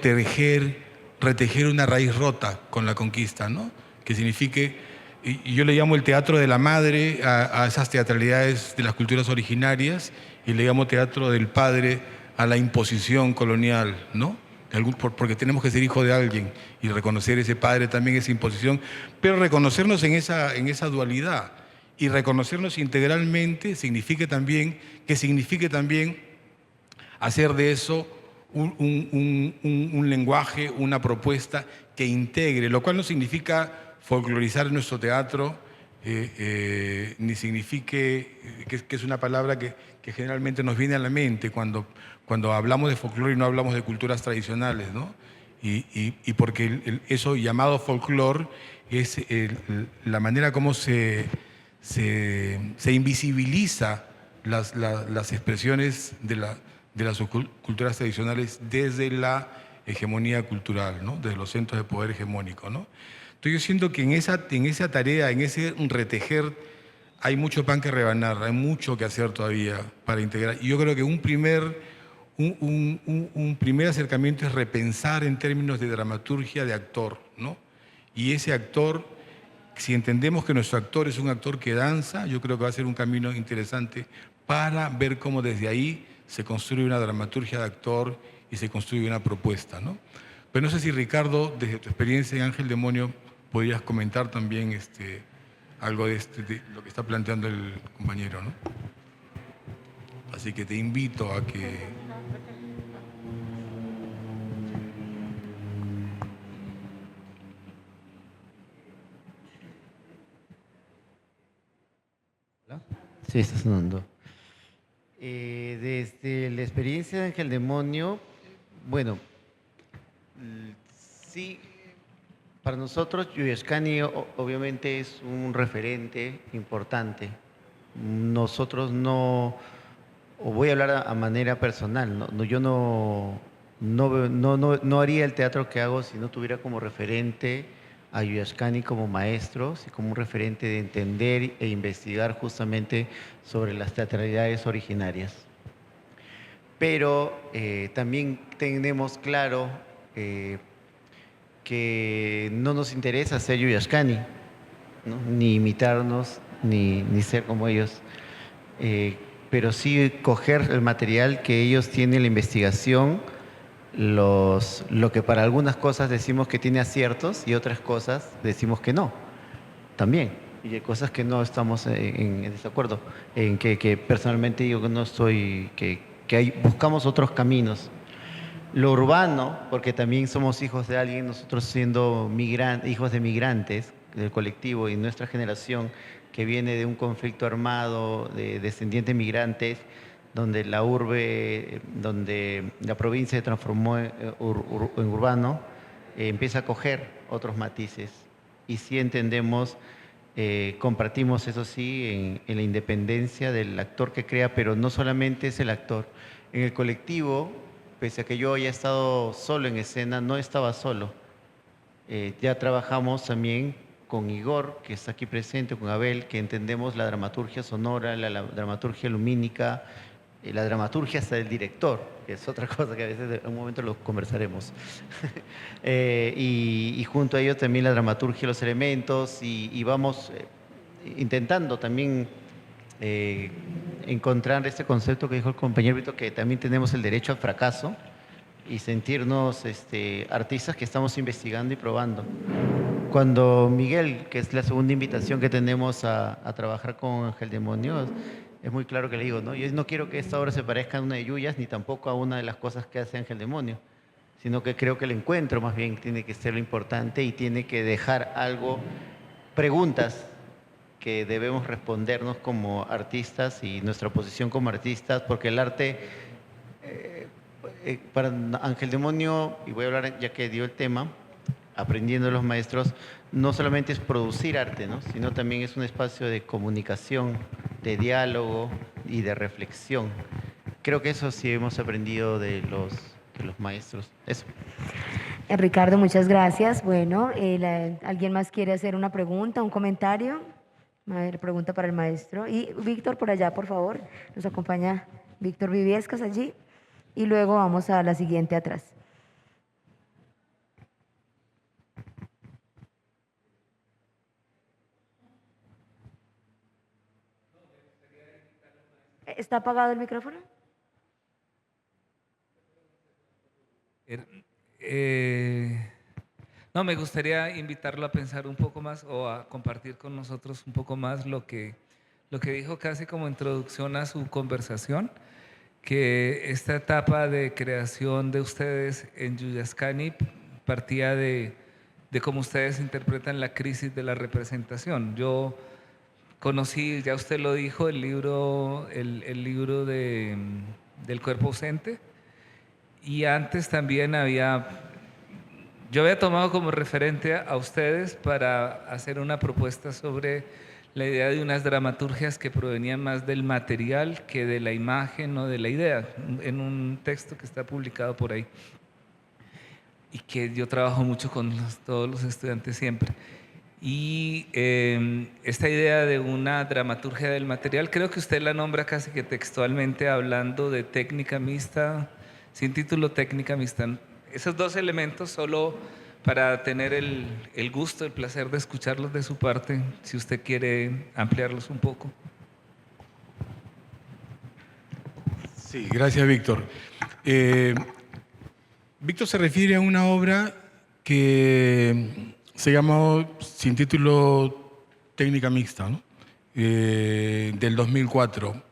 retejer una raíz rota con la conquista, ¿no? Que signifique, y yo le llamo el teatro de la madre a esas teatralidades de las culturas originarias, y le llamo teatro del padre a la imposición colonial, ¿no? Porque tenemos que ser hijo de alguien y reconocer ese padre también, esa imposición, pero reconocernos en esa dualidad y reconocernos integralmente signifique también hacer de eso un lenguaje, una propuesta que integre, lo cual no significa folclorizar nuestro teatro, ni signifique, que es una palabra que generalmente nos viene a la mente cuando hablamos de folclore y no hablamos de culturas tradicionales, ¿no? Y porque eso llamado folclore es la manera como se invisibiliza las expresiones de las culturas tradicionales desde la hegemonía cultural, ¿no? Desde los centros de poder hegemónico, ¿no? Entonces yo siento que en esa tarea, en ese retejer, hay mucho pan que rebanar, hay mucho que hacer todavía para integrar. Y yo creo que un primer acercamiento es repensar en términos de dramaturgia de actor, ¿no? Y ese actor, si entendemos que nuestro actor es un actor que danza, yo creo que va a ser un camino interesante para ver cómo desde ahí se construye una dramaturgia de actor y se construye una propuesta, ¿no? Pero no sé si Ricardo, desde tu experiencia en Ángel Demonio, podrías comentar también algo de lo que está planteando el compañero, ¿no? Así que te invito a que... Sí, está sonando. Desde la experiencia de Ángel Demonio, bueno, sí, para nosotros Yuyashkani obviamente es un referente importante. Nosotros no, o voy a hablar a manera personal, yo no haría el teatro que hago si no tuviera como referente a Yuyashkani como maestro, y como un referente de entender e investigar justamente sobre las teatralidades originarias. Pero también tenemos claro que no nos interesa ser Yuyashkani, ¿no? Ni imitarnos, ni ser como ellos. Pero sí coger el material que ellos tienen, la investigación, lo que para algunas cosas decimos que tiene aciertos y otras cosas decimos que no, también. Y hay cosas que no estamos en desacuerdo, en que personalmente digo que no estoy, buscamos otros caminos. Lo urbano, porque también somos hijos de alguien, nosotros siendo hijos de migrantes del colectivo y nuestra generación que viene de un conflicto armado de descendientes migrantes, donde la urbe, donde la provincia se transformó en urbano, empieza a coger otros matices. Y sí entendemos, compartimos eso sí en la independencia del actor que crea, pero no solamente es el actor. En el colectivo, pese a que yo haya estado solo en escena, no estaba solo. Ya trabajamos también con Igor, que está aquí presente, con Abel, que entendemos la dramaturgia sonora, la dramaturgia lumínica, la dramaturgia hasta del director, que es otra cosa que a veces en un momento lo conversaremos. Y junto a ello también la dramaturgia, los elementos, y vamos intentando también encontrar este concepto que dijo el compañero Vito, que también tenemos el derecho al fracaso y sentirnos artistas que estamos investigando y probando. Cuando Miguel, que es la segunda invitación que tenemos a trabajar con Ángel Demonio, es muy claro que le digo, ¿no? Yo no quiero que esta obra se parezca a una de Yuyas, ni tampoco a una de las cosas que hace Ángel Demonio, sino que creo que el encuentro más bien tiene que ser lo importante y tiene que dejar algo, preguntas que debemos respondernos como artistas y nuestra posición como artistas, porque el arte, para Ángel Demonio, y voy a hablar ya que dio el tema, aprendiendo de los maestros, no solamente es producir arte, ¿no? Sino también es un espacio de comunicación, de diálogo y de reflexión. Creo que eso sí hemos aprendido de los maestros. Eso. Ricardo, muchas gracias. Bueno, ¿alguien más quiere hacer una pregunta, un comentario? A ver, pregunta para el maestro. Y Víctor, por allá, por favor. Nos acompaña Víctor Viviescas allí. Y luego vamos a la siguiente atrás. ¿Está apagado el micrófono? No, me gustaría invitarlo a pensar un poco más o a compartir con nosotros un poco más lo que dijo casi como introducción a su conversación, que esta etapa de creación de ustedes en Yuyashkani partía de cómo ustedes interpretan la crisis de la representación. Yo conocí, ya usted lo dijo, el libro del cuerpo ausente, y antes también yo había tomado como referente a ustedes para hacer una propuesta sobre la idea de unas dramaturgias que provenían más del material que de la imagen o de la idea, en un texto que está publicado por ahí. y que yo trabajo mucho con todos los estudiantes siempre. Y esta idea de una dramaturgia del material, creo que usted la nombra casi que textualmente hablando de técnica mixta, sin título técnica mixta. Esos dos elementos solo para tener el gusto, el placer de escucharlos de su parte, si usted quiere ampliarlos un poco. Sí, gracias, Víctor. Víctor se refiere a una obra que se llama sin título técnica mixta, ¿no? Del 2004.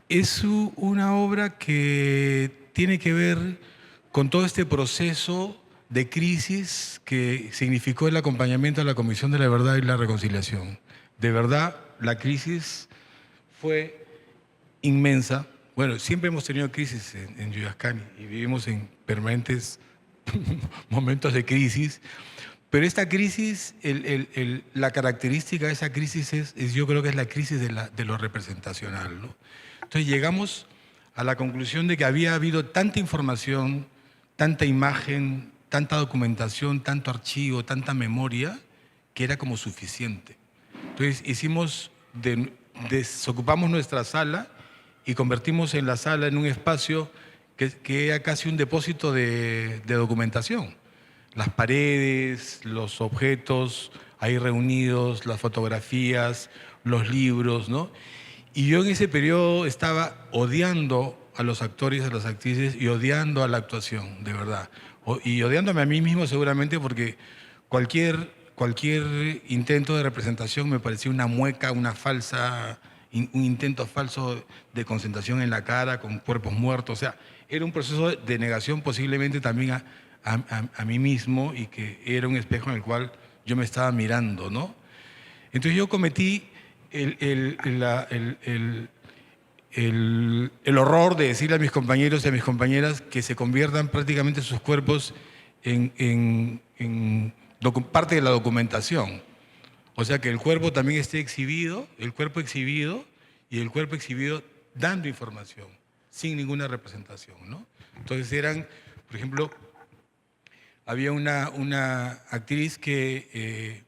Es una obra que tiene que ver con todo este proceso de crisis que significó el acompañamiento a la Comisión de la Verdad y la Reconciliación. De verdad, la crisis fue inmensa. Bueno, siempre hemos tenido crisis en Yuyascani y vivimos en permanentes momentos de crisis, pero esta crisis, la característica de esa crisis yo creo que es la crisis de lo representacional, ¿no? Entonces llegamos a la conclusión de que había habido tanta información, tanta imagen, tanta documentación, tanto archivo, tanta memoria, que era como suficiente. Entonces desocupamos nuestra sala y convertimos en la sala en un espacio que era casi un depósito de documentación. Las paredes, los objetos ahí reunidos, las fotografías, los libros, ¿no? Y yo en ese periodo estaba odiando a los actores, a las actrices y odiando a la actuación, de verdad. Y odiándome a mí mismo seguramente porque cualquier intento de representación me parecía una mueca, un intento falso de concentración en la cara con cuerpos muertos. O sea, era un proceso de negación posiblemente también a mí mismo y que era un espejo en el cual yo me estaba mirando, ¿no? Entonces yo cometí el horror de decirle a mis compañeros y a mis compañeras que se conviertan prácticamente sus cuerpos en parte de la documentación. O sea, que el cuerpo también esté exhibido, el cuerpo exhibido y el cuerpo exhibido dando información, sin ninguna representación, ¿no? Entonces por ejemplo, había una actriz que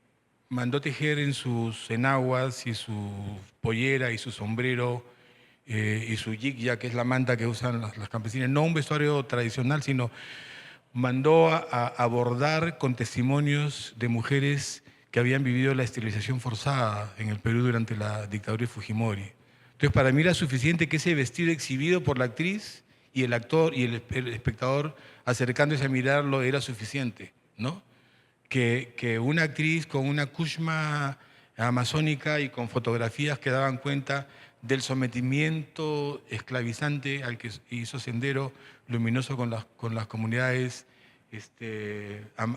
mandó tejer en sus enaguas y su pollera y su sombrero y su yigya, que es la manta que usan las campesinas, no un vestuario tradicional, sino mandó a bordar con testimonios de mujeres que habían vivido la esterilización forzada en el Perú durante la dictadura de Fujimori. Entonces, para mí era suficiente que ese vestido exhibido por la actriz y el actor y el espectador acercándose a mirarlo era suficiente, ¿no? Que una actriz con una kushma amazónica y con fotografías que daban cuenta del sometimiento esclavizante al que hizo Sendero Luminoso con las comunidades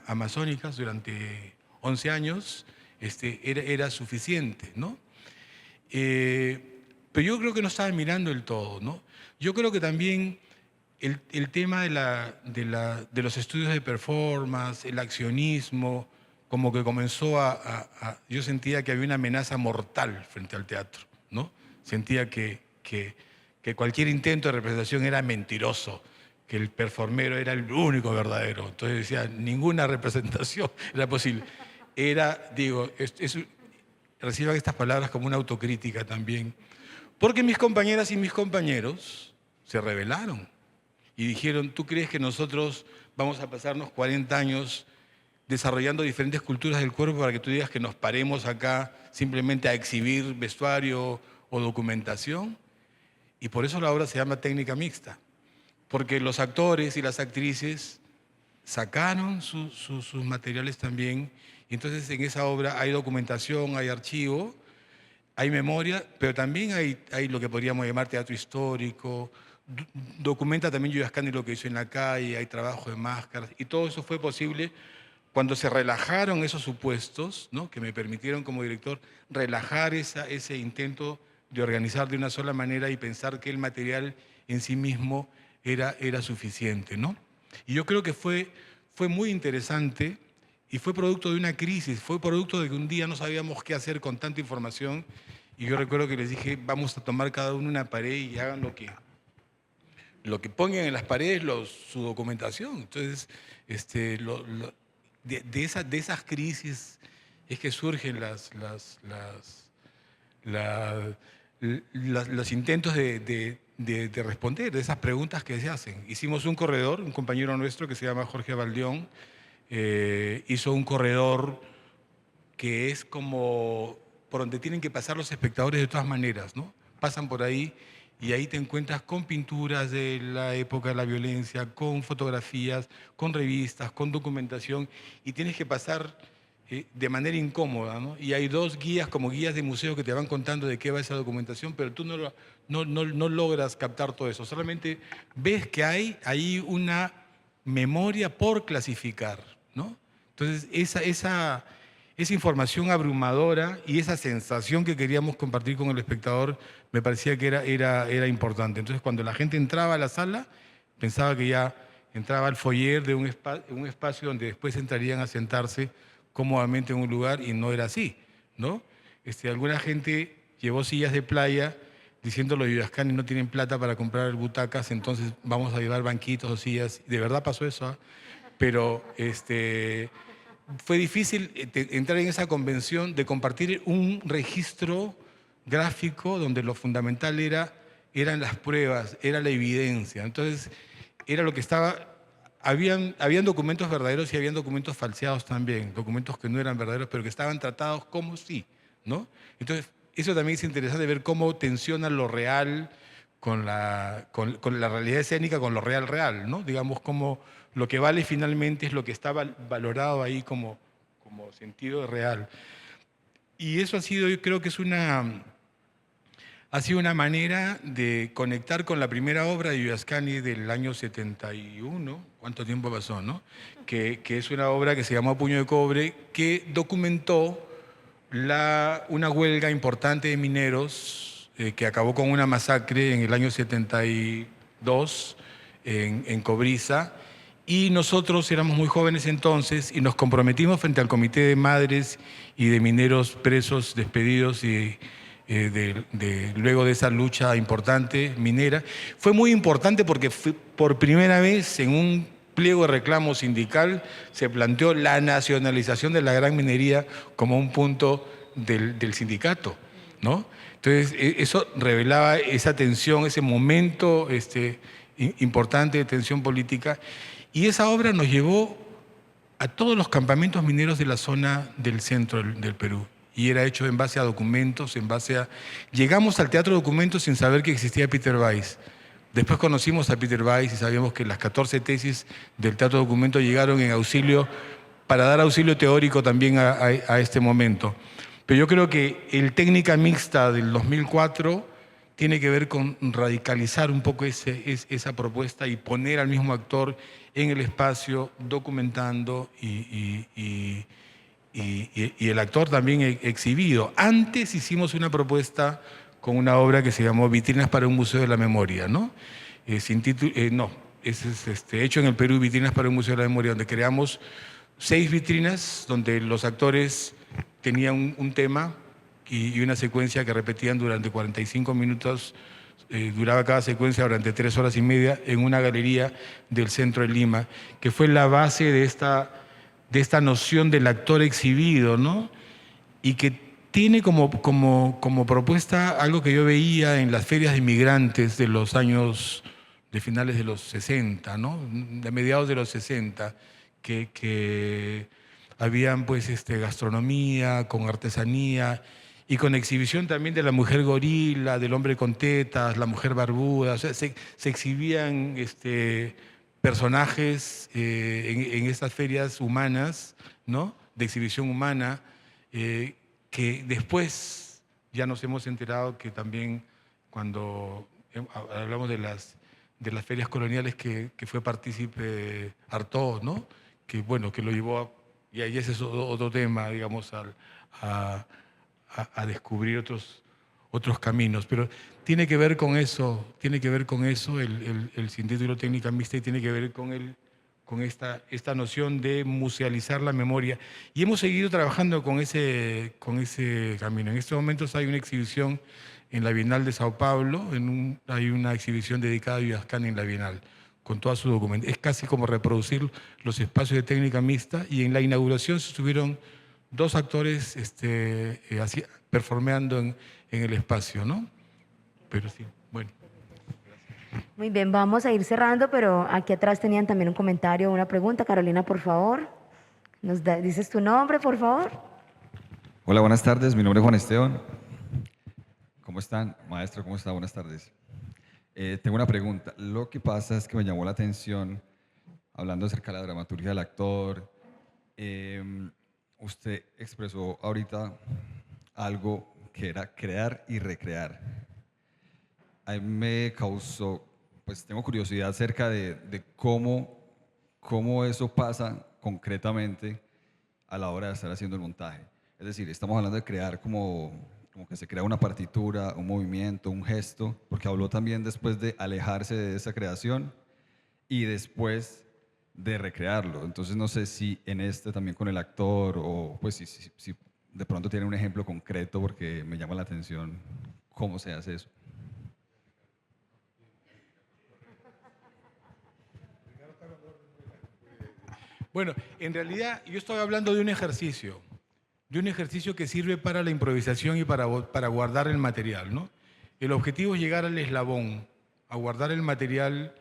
amazónicas durante 11 años, era suficiente, ¿no? Pero yo creo que no estaba mirando el todo, ¿no? Yo creo que también el tema de los estudios de performance, el accionismo, como que comenzó yo sentía que había una amenaza mortal frente al teatro, ¿no? Sentía que cualquier intento de representación era mentiroso, que el performero era el único verdadero. Entonces decía, ninguna representación era posible. Reciban estas palabras como una autocrítica también, porque mis compañeras y mis compañeros se rebelaron y dijeron, ¿tú crees que nosotros vamos a pasarnos 40 años desarrollando diferentes culturas del cuerpo para que tú digas que nos paremos acá simplemente a exhibir vestuario o documentación? Y por eso la obra se llama técnica mixta, porque los actores y las actrices sacaron sus materiales también, y entonces en esa obra hay documentación, hay archivo, hay memoria, pero también hay lo que podríamos llamar teatro histórico, documenta también Yuyascani lo que hizo en la calle, hay trabajo de máscaras, y todo eso fue posible cuando se relajaron esos supuestos, ¿no? Que me permitieron como director relajar ese intento de organizar de una sola manera y pensar que el material en sí mismo era suficiente, ¿no? Y yo creo que fue muy interesante y fue producto de una crisis, fue producto de que un día no sabíamos qué hacer con tanta información y yo recuerdo que les dije, vamos a tomar cada uno una pared y hagan lo que pongan en las paredes, su documentación. Entonces, de esas crisis es que surgen los intentos de responder, de esas preguntas que se hacen. Hicimos un corredor, un compañero nuestro que se llama Jorge Valdeón, hizo un corredor que es como por donde tienen que pasar los espectadores de todas maneras, ¿no? Pasan por ahí y ahí te encuentras con pinturas de la época de la violencia, con fotografías, con revistas, con documentación, y tienes que pasar de manera incómoda, ¿no? Y hay dos guías como guías de museo que te van contando de qué va esa documentación, pero tú no logras captar todo eso, solamente ves que hay ahí una memoria por clasificar, ¿no? Entonces, esa información abrumadora y esa sensación que queríamos compartir con el espectador me parecía que era importante. Entonces, cuando la gente entraba a la sala, pensaba que ya entraba al foyer de un espacio donde después entrarían a sentarse cómodamente en un lugar, y no era así, ¿no? Alguna gente llevó sillas de playa diciendo los Yuyascani no tienen plata para comprar butacas, entonces vamos a llevar banquitos o sillas. De verdad pasó eso, ¿eh? Pero fue difícil entrar en esa convención de compartir un registro gráfico donde lo fundamental eran las pruebas, era la evidencia. Entonces, era lo que estaba... Habían documentos verdaderos y habían documentos falseados también, documentos que no eran verdaderos, pero que estaban tratados como sí, ¿no? Entonces, eso también es interesante ver cómo tensiona lo real con la realidad escénica, con lo real, ¿no? Digamos, como lo que vale finalmente es lo que está valorado ahí como sentido real. Y eso ha sido, yo creo que ha sido una manera de conectar con la primera obra de Yuyascani del año 71, ¿cuánto tiempo pasó, no? Que es una obra que se llamó Puño de Cobre, que documentó una huelga importante de mineros que acabó con una masacre en el año 72 en Cobriza. Y nosotros éramos muy jóvenes entonces y nos comprometimos frente al Comité de Madres y de Mineros Presos, Despedidos y luego de esa lucha importante minera. Fue muy importante porque por primera vez en un pliego de reclamo sindical se planteó la nacionalización de la gran minería como un punto del sindicato, ¿no? Entonces, eso revelaba esa tensión, ese momento importante de tensión política. Y esa obra nos llevó a todos los campamentos mineros de la zona del centro del Perú. Y era hecho en base a documentos, Llegamos al Teatro Documentos sin saber que existía Peter Weiss. Después conocimos a Peter Weiss y sabíamos que las 14 tesis del Teatro Documentos llegaron en auxilio, para dar auxilio teórico también a este momento. Pero yo creo que el Técnica Mixta del 2004 tiene que ver con radicalizar un poco esa propuesta y poner al mismo actor en el espacio, documentando y el actor también exhibido. Antes hicimos una propuesta con una obra que se llamó Vitrinas para un Museo de la Memoria, ¿no? Sin título, no, es hecho en el Perú, Vitrinas para un Museo de la Memoria, donde creamos 6 vitrinas, donde los actores tenían un tema y una secuencia que repetían durante 45 minutos, duraba cada secuencia durante 3 horas y media, en una galería del centro de Lima, que fue la base de esta noción del actor exhibido, ¿no? Y que tiene como propuesta algo que yo veía en las ferias de inmigrantes de los años, de finales de los 60, ¿no? De mediados de los 60, que habían pues gastronomía, con artesanía y con exhibición también de la mujer gorila, del hombre con tetas, la mujer barbuda. O sea, se exhibían personajes en estas ferias humanas, ¿no? De exhibición humana, que después ya nos hemos enterado que también cuando hablamos de las ferias coloniales que fue partícipe Artaud, ¿no? Que bueno, que lo llevó y ahí ese es otro tema, digamos, a descubrir otros caminos. Pero tiene que ver con eso, el sin título Técnica Mixta, y tiene que ver con esta noción de musealizar la memoria. Y hemos seguido trabajando con ese camino. En estos momentos hay una exhibición en la Bienal de Sao Paulo, hay una exhibición dedicada a Yuyascani en la Bienal, con toda su documentación. Es casi como reproducir los espacios de técnica mixta, y en la inauguración se estuvieron 2 actores performeando en el espacio, ¿no? Pero sí, bueno. Muy bien, vamos a ir cerrando, pero aquí atrás tenían también un comentario o una pregunta. Carolina, por favor, dices tu nombre, por favor. Hola, buenas tardes. Mi nombre es Juan Esteban. ¿Cómo están? Maestro, ¿cómo está? Buenas tardes. Tengo una pregunta. Lo que pasa es que me llamó la atención, hablando acerca de la dramaturgia del actor, usted expresó ahorita algo que era crear y recrear. A mí me causó, pues tengo curiosidad acerca de cómo eso pasa concretamente a la hora de estar haciendo el montaje. Es decir, estamos hablando de crear como que se crea una partitura, un movimiento, un gesto, porque habló también después de alejarse de esa creación y después de recrearlo. Entonces no sé si en este también con el actor, o pues si de pronto tiene un ejemplo concreto, porque me llama la atención cómo se hace eso. Bueno, en realidad yo estoy hablando de un ejercicio que sirve para la improvisación y para guardar el material, ¿no? El objetivo es llegar al eslabón, a guardar el material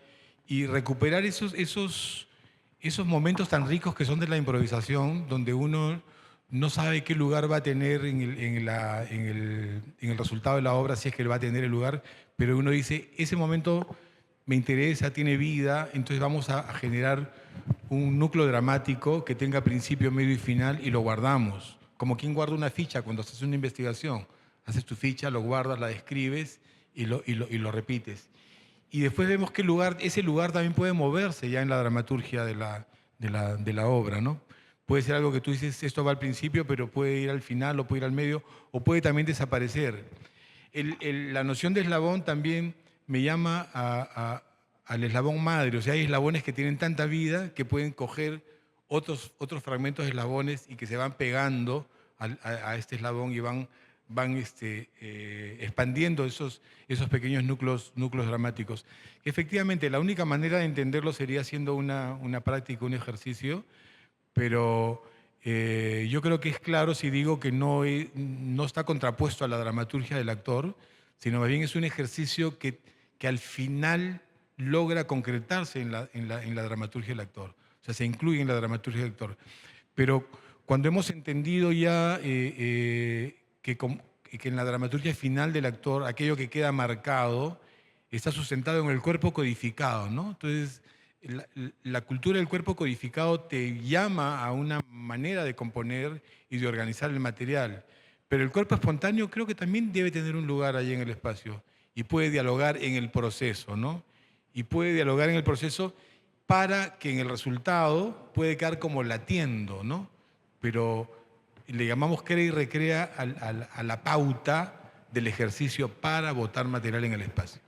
y recuperar esos momentos tan ricos que son de la improvisación, donde uno no sabe qué lugar va a tener en el resultado de la obra, si es que va a tener el lugar, pero uno dice, ese momento me interesa, tiene vida, entonces vamos a generar un núcleo dramático que tenga principio, medio y final, y lo guardamos. Como quien guarda una ficha cuando haces una investigación. Haces tu ficha, lo guardas, la describes y lo repites. Y después vemos que ese lugar también puede moverse ya en la dramaturgia de la obra, ¿no? Puede ser algo que tú dices, esto va al principio, pero puede ir al final, o puede ir al medio, o puede también desaparecer. La noción de eslabón también me llama al eslabón madre. O sea, hay eslabones que tienen tanta vida que pueden coger otros fragmentos de eslabones y que se van pegando a este eslabón y van expandiendo esos pequeños núcleos dramáticos. Efectivamente, la única manera de entenderlo sería haciendo una práctica, un ejercicio, pero yo creo que es claro si digo que no está contrapuesto a la dramaturgia del actor, sino más bien es un ejercicio que al final logra concretarse en la dramaturgia del actor. O sea, se incluye en la dramaturgia del actor. Pero cuando hemos entendido ya que en la dramaturgia final del actor, aquello que queda marcado está sustentado en el cuerpo codificado, ¿no? Entonces, la cultura del cuerpo codificado te llama a una manera de componer y de organizar el material. Pero el cuerpo espontáneo creo que también debe tener un lugar allí en el espacio y puede dialogar en el proceso, ¿no? Y puede dialogar en el proceso para que en el resultado puede quedar como latiendo, ¿no? Pero le llamamos crea y recrea a la pauta del ejercicio para botar material en el espacio.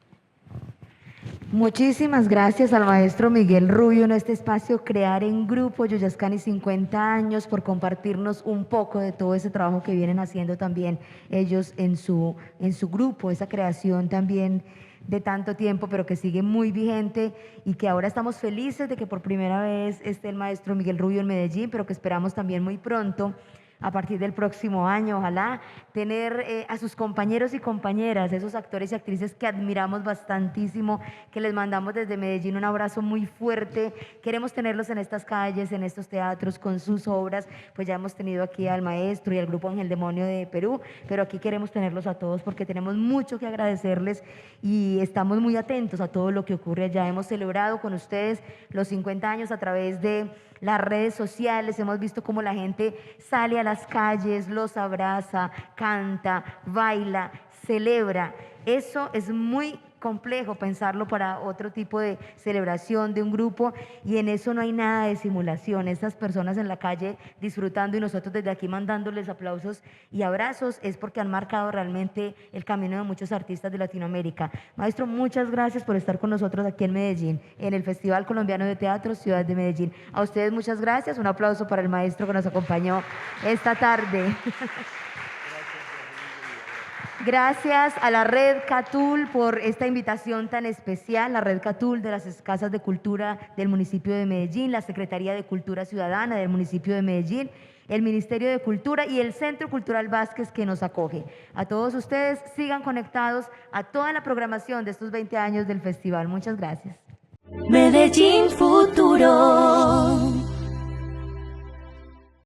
Muchísimas gracias al maestro Miguel Rubio en este espacio Crear en Grupo Yuyascani 50 años por compartirnos un poco de todo ese trabajo que vienen haciendo también ellos en su grupo, esa creación también de tanto tiempo, pero que sigue muy vigente y que ahora estamos felices de que por primera vez esté el maestro Miguel Rubio en Medellín, pero que esperamos también muy pronto, a partir del próximo año, ojalá, tener a sus compañeros y compañeras, esos actores y actrices que admiramos bastantísimo, que les mandamos desde Medellín un abrazo muy fuerte. Queremos tenerlos en estas calles, en estos teatros, con sus obras. Pues ya hemos tenido aquí al maestro y al Grupo Ángel Demonio de Perú, pero aquí queremos tenerlos a todos porque tenemos mucho que agradecerles y estamos muy atentos a todo lo que ocurre allá. Hemos celebrado con ustedes los 50 años a través de las redes sociales, hemos visto cómo la gente sale a las calles, los abraza, canta, baila, celebra. Eso es muy complejo pensarlo para otro tipo de celebración de un grupo, y en eso no hay nada de simulación. Estas personas en la calle disfrutando y nosotros desde aquí mandándoles aplausos y abrazos es porque han marcado realmente el camino de muchos artistas de Latinoamérica. Maestro, muchas gracias por estar con nosotros aquí en Medellín, en el Festival Colombiano de Teatro Ciudad de Medellín. A ustedes muchas gracias, un aplauso para el maestro que nos acompañó esta tarde. Gracias a la Red Catul por esta invitación tan especial, la Red Catul de las Casas de Cultura del municipio de Medellín, la Secretaría de Cultura Ciudadana del municipio de Medellín, el Ministerio de Cultura y el Centro Cultural Vázquez que nos acoge. A todos ustedes, sigan conectados a toda la programación de estos 20 años del festival. Muchas gracias. Medellín Futuro.